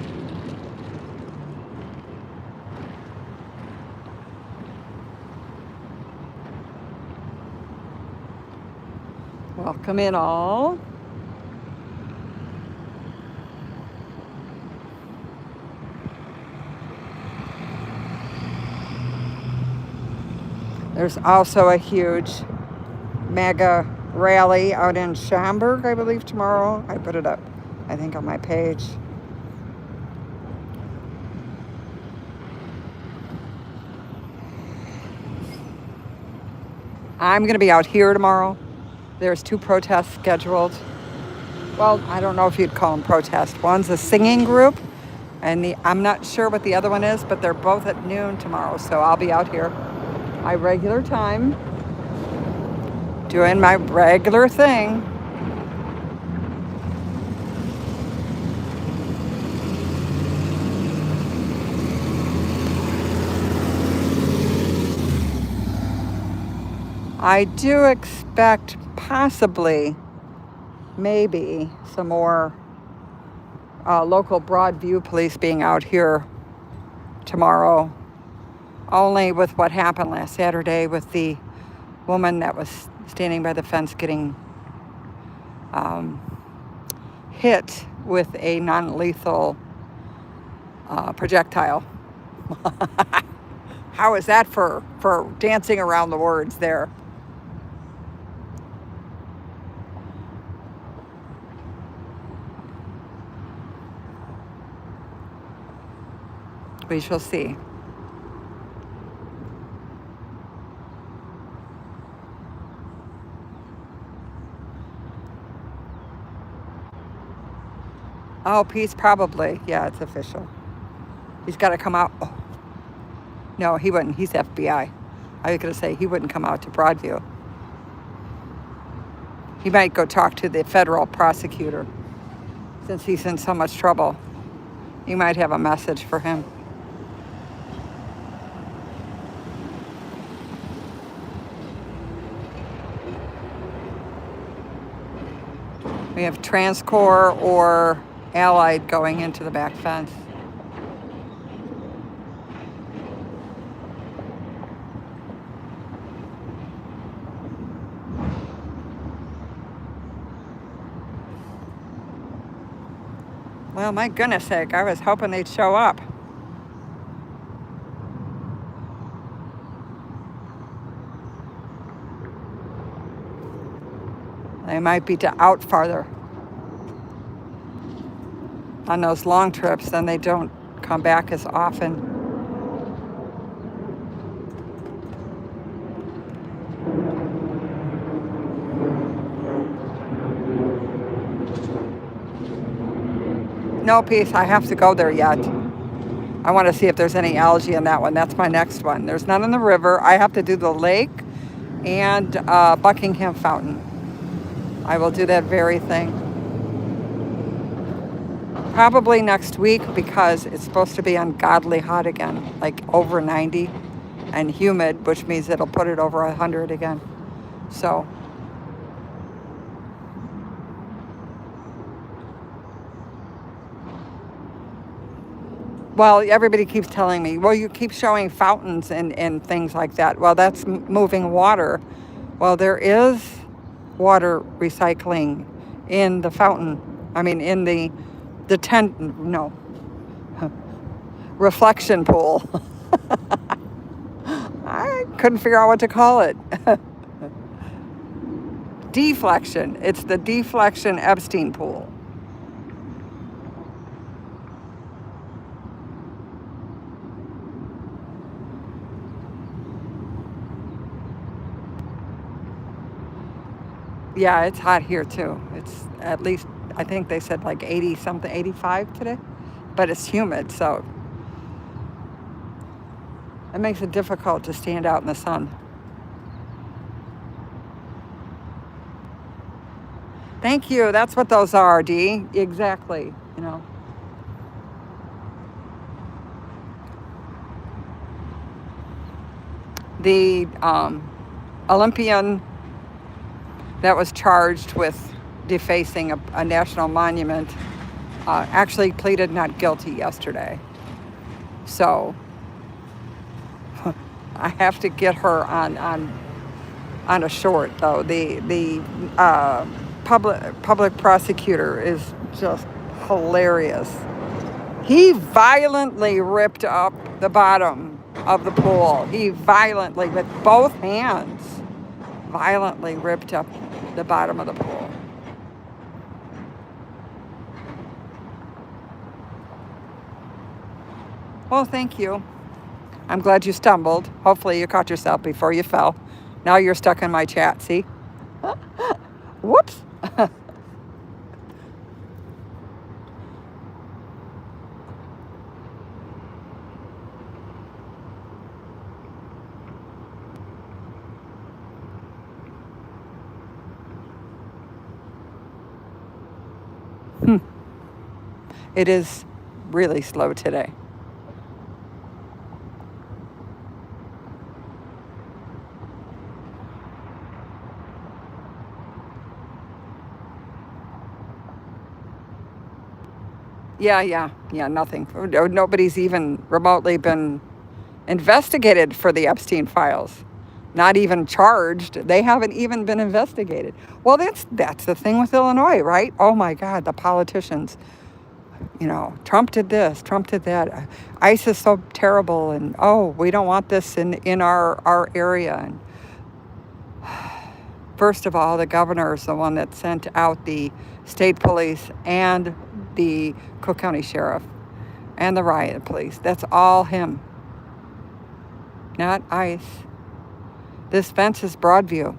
Welcome in all. There's also a huge MAGA rally out in Schaumburg, I believe, tomorrow. I put it up, I think, on my page. I'm going to be out here tomorrow. There's 2 protests scheduled. Well, I don't know if you'd call them protests. One's a singing group, and I'm not sure what the other one is, but they're both at noon tomorrow, so I'll be out here my regular time, doing my regular thing. I do expect possibly, maybe, some more local Broadview police being out here tomorrow, only with what happened last Saturday with the woman that was standing by the fence getting hit with a non-lethal projectile. How is that for dancing around the words there? We shall see. Oh, peace, probably. Yeah, it's official. He's got to come out. Oh. No, he wouldn't. He's FBI. I was going to say he wouldn't come out to Broadview. He might go talk to the federal prosecutor since he's in so much trouble. You might have a message for him. We have TransCore or Allied going into the back fence. Well, my goodness sake, I was hoping they'd show up. They might be out farther on those long trips, then they don't come back as often. No, peace, I have to go there yet. I want to see if there's any algae in that one. That's my next one. There's none in the river. I have to do the lake and Buckingham Fountain. I will do that very thing. Probably next week, because it's supposed to be ungodly hot again, like over 90 and humid, which means it'll put it over 100 again. So well, everybody keeps telling me, well, you keep showing fountains and things like that. Well, that's moving water. Well, there is water recycling in the fountain. I mean, in the reflection pool. I couldn't figure out what to call it. Deflection. It's the deflection Epstein pool. Yeah, it's hot here too. It's at least, I think they said like 80 something, 85 today, but it's humid, so it makes it difficult to stand out in the sun. Thank you. That's what those are, Dee. Exactly. You know. The Olympian that was charged with defacing a national monument actually pleaded not guilty yesterday. So I have to get her on a short, though. The public prosecutor is just hilarious. He violently ripped up the bottom of the pool. He violently, with both hands, violently ripped up the bottom of the pool. Well, thank you. I'm glad you stumbled. Hopefully you caught yourself before you fell. Now you're stuck in my chat, see? Whoops. It is really slow today. Yeah, nothing. Nobody's even remotely been investigated for the Epstein files. Not even charged. They haven't even been investigated. Well, that's the thing with Illinois, right? Oh my God, the politicians. Trump did this, Trump did that. ICE is so terrible, and we don't want this in our area. And first of all, the governor is the one that sent out the state police and the Cook County Sheriff and the riot police. That's all him, not ICE. This fence is Broadview,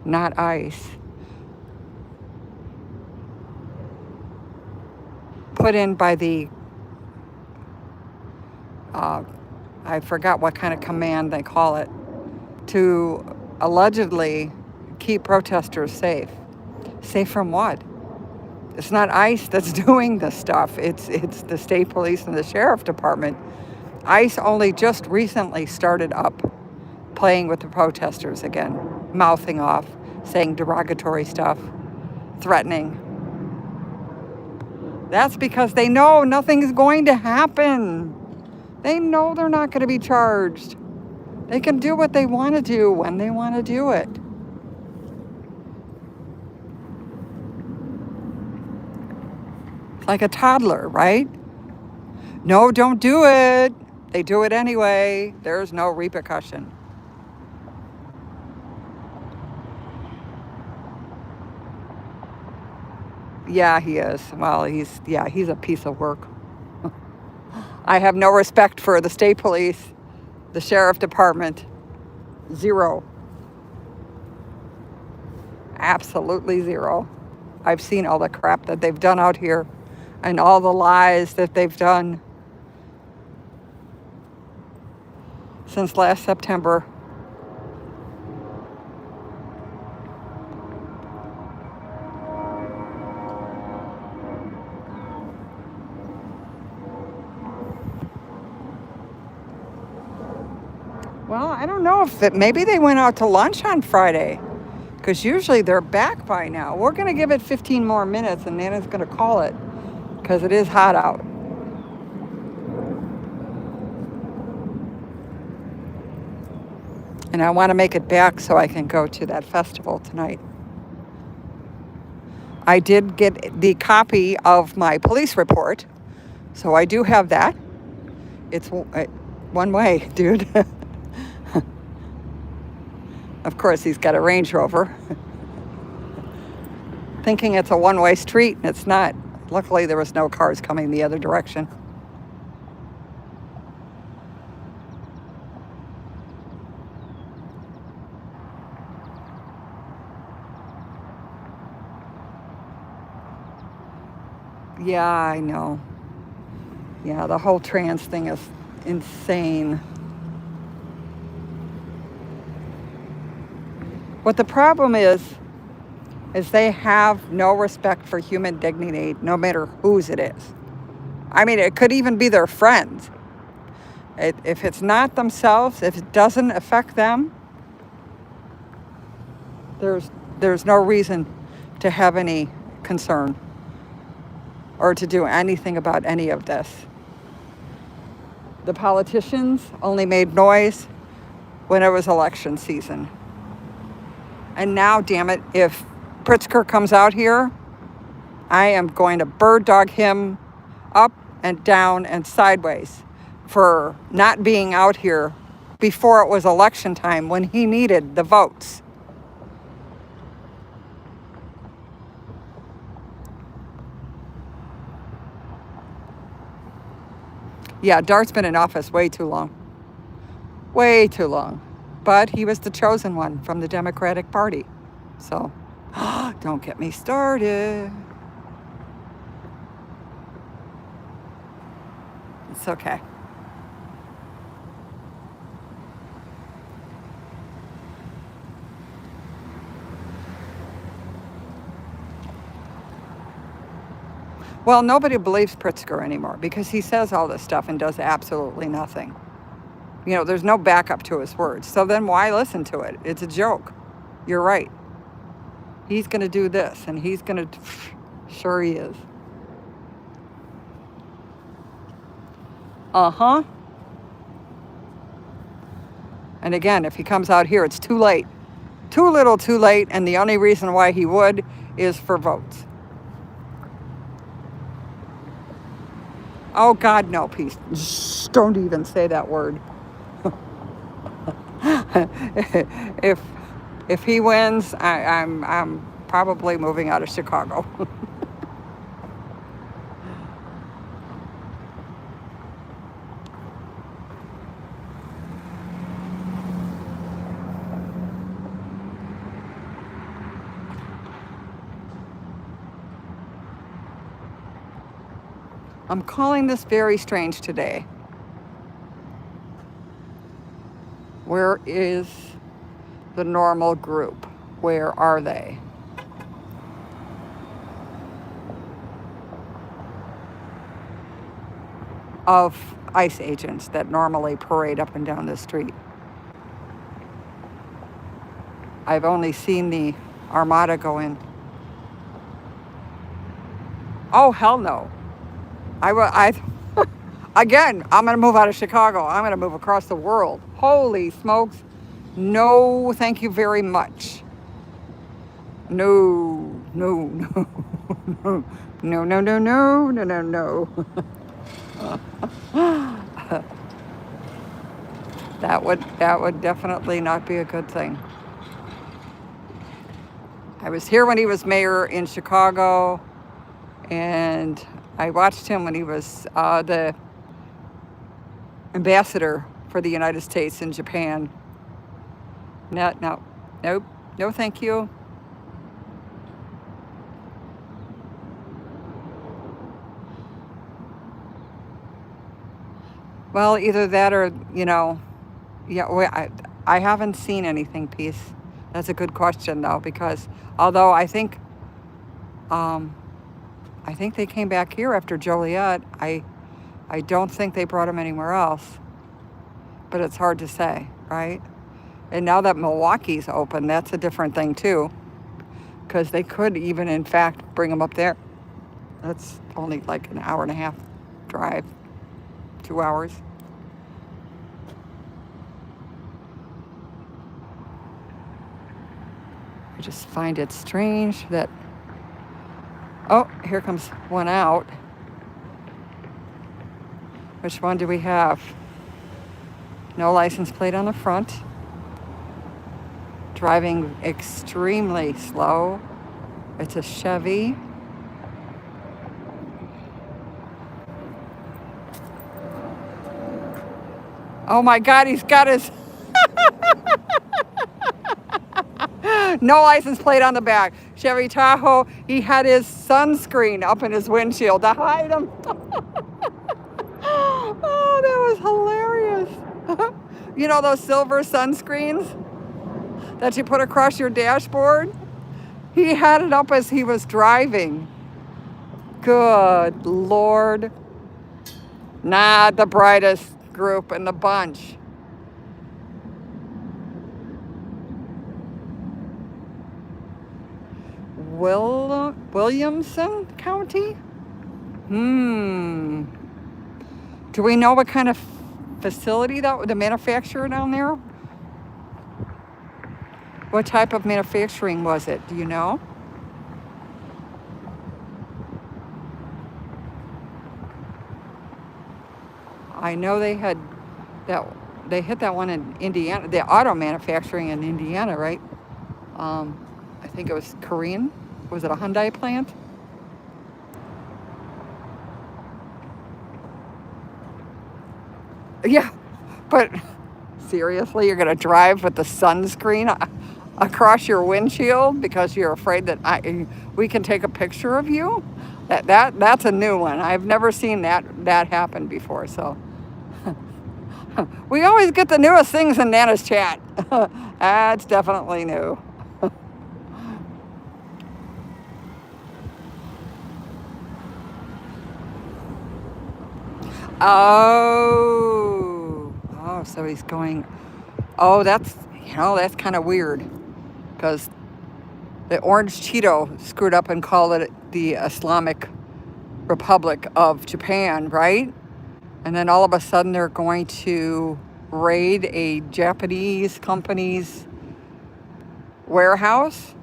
not ICE. Put in by the, I forgot what kind of command they call it, to allegedly keep protesters safe. Safe from what? It's not ICE that's doing this stuff. It's the state police and the sheriff department. ICE only just recently started up playing with the protesters again, mouthing off, saying derogatory stuff, threatening. That's because they know nothing's going to happen. They know they're not going to be charged. They can do what they want to do when they want to do it. It's like a toddler, right? No, don't do it. They do it anyway. There's no repercussion. Yeah, he is. Well, he's a piece of work. I have no respect for the state police, the sheriff department. Zero. Absolutely zero. I've seen all the crap that they've done out here and all the lies that they've done since last September. Well, I don't know if maybe they went out to lunch on Friday, because usually they're back by now. We're going to give it 15 more minutes, and Nana's going to call it, because it is hot out. And I want to make it back so I can go to that festival tonight. I did get the copy of my police report, so I do have that. It's one way, dude. Of course, he's got a Range Rover. Thinking it's a one-way street, and it's not. Luckily, there was no cars coming the other direction. Yeah, I know. Yeah, the whole trans thing is insane. What the problem is they have no respect for human dignity, no matter whose it is. I mean, it could even be their friends. If it's not themselves, if it doesn't affect them, there's no reason to have any concern or to do anything about any of this. The politicians only made noise when it was election season. And now, damn it, if Pritzker comes out here, I am going to bird dog him up and down and sideways for not being out here before it was election time when he needed the votes. Yeah, Dart's been in office way too long. Way too long. But he was the chosen one from the Democratic Party. So, don't get me started. It's okay. Well, nobody believes Pritzker anymore because he says all this stuff and does absolutely nothing. You know, there's no backup to his words. So then why listen to it? It's a joke. You're right. He's going to do this and he's going to... Sure he is. Uh-huh. And again, if he comes out here, it's too late. Too little, too late. And the only reason why he would is for votes. Oh, God, no, peace. Shh, don't even say that word. if he wins, I'm probably moving out of Chicago. I'm calling this very strange today. Where is the normal group? Where are they? Of ICE agents that normally parade up and down the street. I've only seen the Armada go in. Oh, hell no. Again, I'm going to move out of Chicago. I'm going to move across the world. Holy smokes. No, thank you very much. No. No. That would definitely not be a good thing. I was here when he was mayor in Chicago, and I watched him when he was the ambassador for the United States in Japan. No, thank you. Well, either that or, I haven't seen anything, Peace. That's a good question, though, because although I think they came back here after Joliet, I don't think they brought him anywhere else. But it's hard to say, right? And now that Milwaukee's open, that's a different thing, too, because they could even, in fact, bring him up there. That's only like an hour and a half drive. 2 hours. I just find it strange that, oh, here comes one out. Which one do we have? No license plate on the front. Driving extremely slow. It's a Chevy. Oh my God, he's got his no license plate on the back. Chevy Tahoe, he had his sunscreen up in his windshield to hide him. Oh, that was hilarious. You know those silver sunscreens that you put across your dashboard? He had it up as he was driving. Good Lord. Not the brightest group in the bunch. Williamson County? Do we know what kind of facility the manufacturer down there? What type of manufacturing was it? Do you know? I know they hit that one in Indiana, the auto manufacturing in Indiana, right? I think it was Korean. Was it a Hyundai plant? Yeah, but seriously, you're gonna drive with the sunscreen across your windshield because you're afraid that we can take a picture of you? That's a new one. I've never seen that happen before. So we always get the newest things in Nana's chat. That's definitely new. Oh, so he's going. Oh, that's kind of weird, because the Orange Cheeto screwed up and called it the Islamic Republic of Japan, right? And then all of a sudden they're going to raid a Japanese company's warehouse.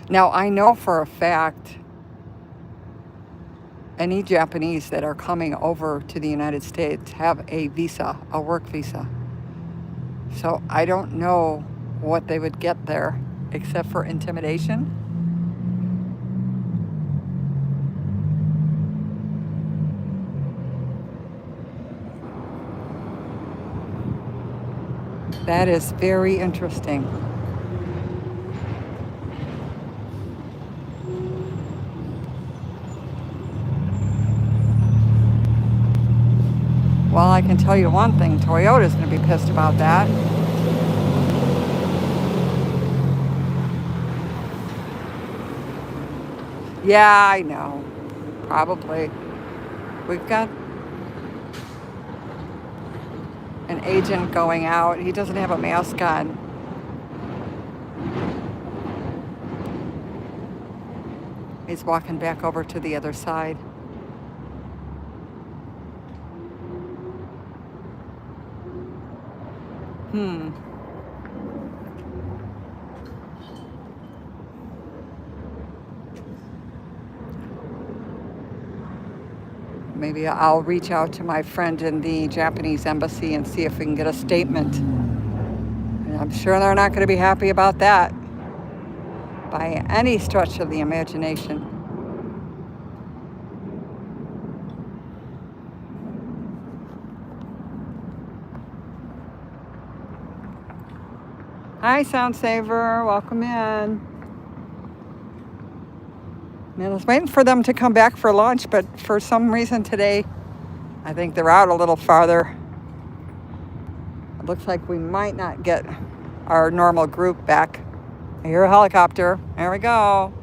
Now, I know for a fact any Japanese that are coming over to the United States have a visa, a work visa. So I don't know what they would get there except for intimidation. That is very interesting. Well, I can tell you one thing, Toyota's going to be pissed about that. Yeah, I know. Probably. We've got an agent going out. He doesn't have a mask on. He's walking back over to the other side. Maybe I'll reach out to my friend in the Japanese embassy and see if we can get a statement. And I'm sure they're not going to be happy about that by any stretch of the imagination. Hi, Sound Saver. Welcome in. And I was waiting for them to come back for lunch, but for some reason today, I think they're out a little farther. It looks like we might not get our normal group back. I hear a helicopter. There we go.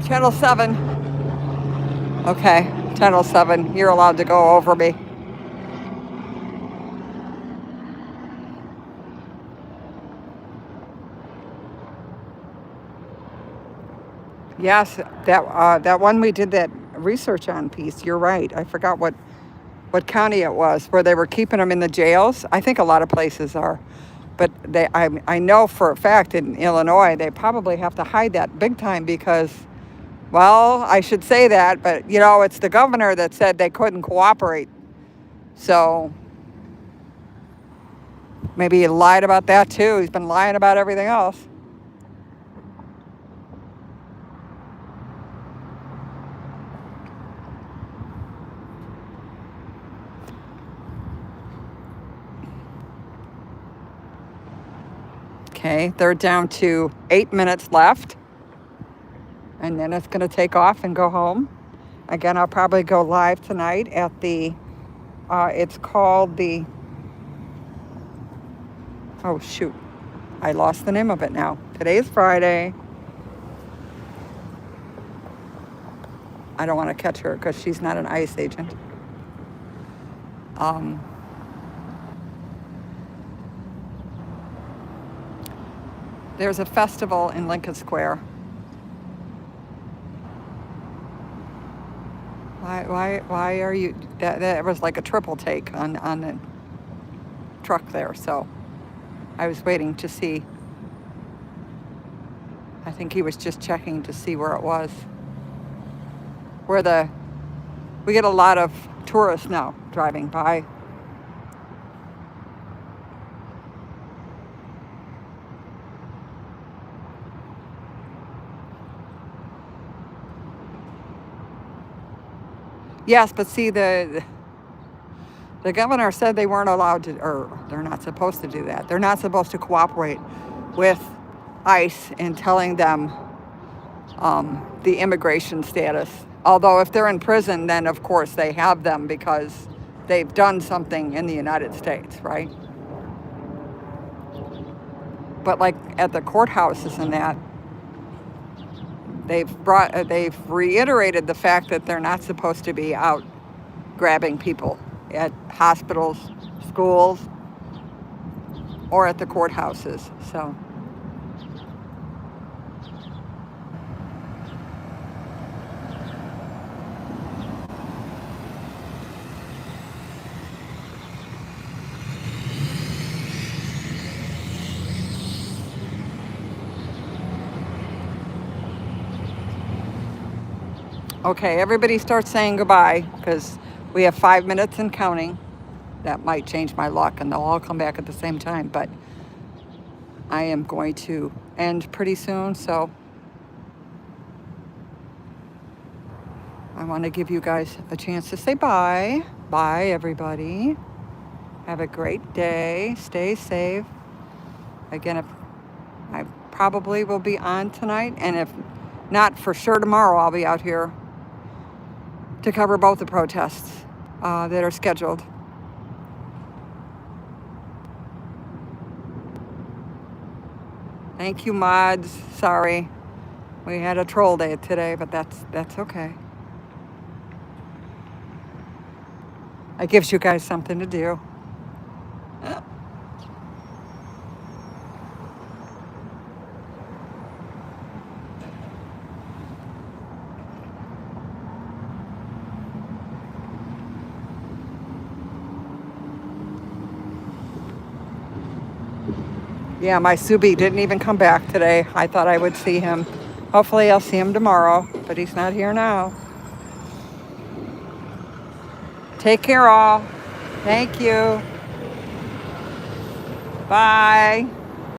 Channel 7. Okay, Channel 7, you're allowed to go over me. Yes, that one we did that research on piece. You're right. I forgot what county it was where they were keeping them in the jails. I think a lot of places are, but I know for a fact in Illinois they probably have to hide that big time because, well, I should say that, but it's the governor that said they couldn't cooperate. So maybe he lied about that too. He's been lying about everything else. Okay, they're down to 8 minutes left. And then it's going to take off and go home. Again, I'll probably go live tonight at the It's called the, oh shoot, I lost the name of it now. Today is Friday. I don't want to catch her because she's not an ICE agent. There's a festival in Lincoln Square. Why are you, that was like a triple take on the truck there, so I was waiting to see. I think he was just checking to see where it was. We get a lot of tourists now driving by. Yes, but see, the governor said they weren't allowed to, or they're not supposed to do that. They're not supposed to cooperate with ICE in telling them the immigration status. Although if they're in prison, then of course they have them because they've done something in the United States, right? But like at the courthouses and that, they've reiterated the fact that they're not supposed to be out grabbing people at hospitals, schools, or at the courthouses. So okay, everybody starts saying goodbye because we have 5 minutes and counting. That might change my luck and they'll all come back at the same time, but I am going to end pretty soon, so I want to give you guys a chance to say bye. Bye, everybody. Have a great day. Stay safe. Again, if I probably will be on tonight, and if not, for sure tomorrow I'll be out here to cover both the protests that are scheduled. Thank you, mods. Sorry, we had a troll day today, but that's okay. It gives you guys something to do. Yeah, my Subi didn't even come back today. I thought I would see him. Hopefully I'll see him tomorrow, but he's not here now. Take care, all. Thank you. Bye.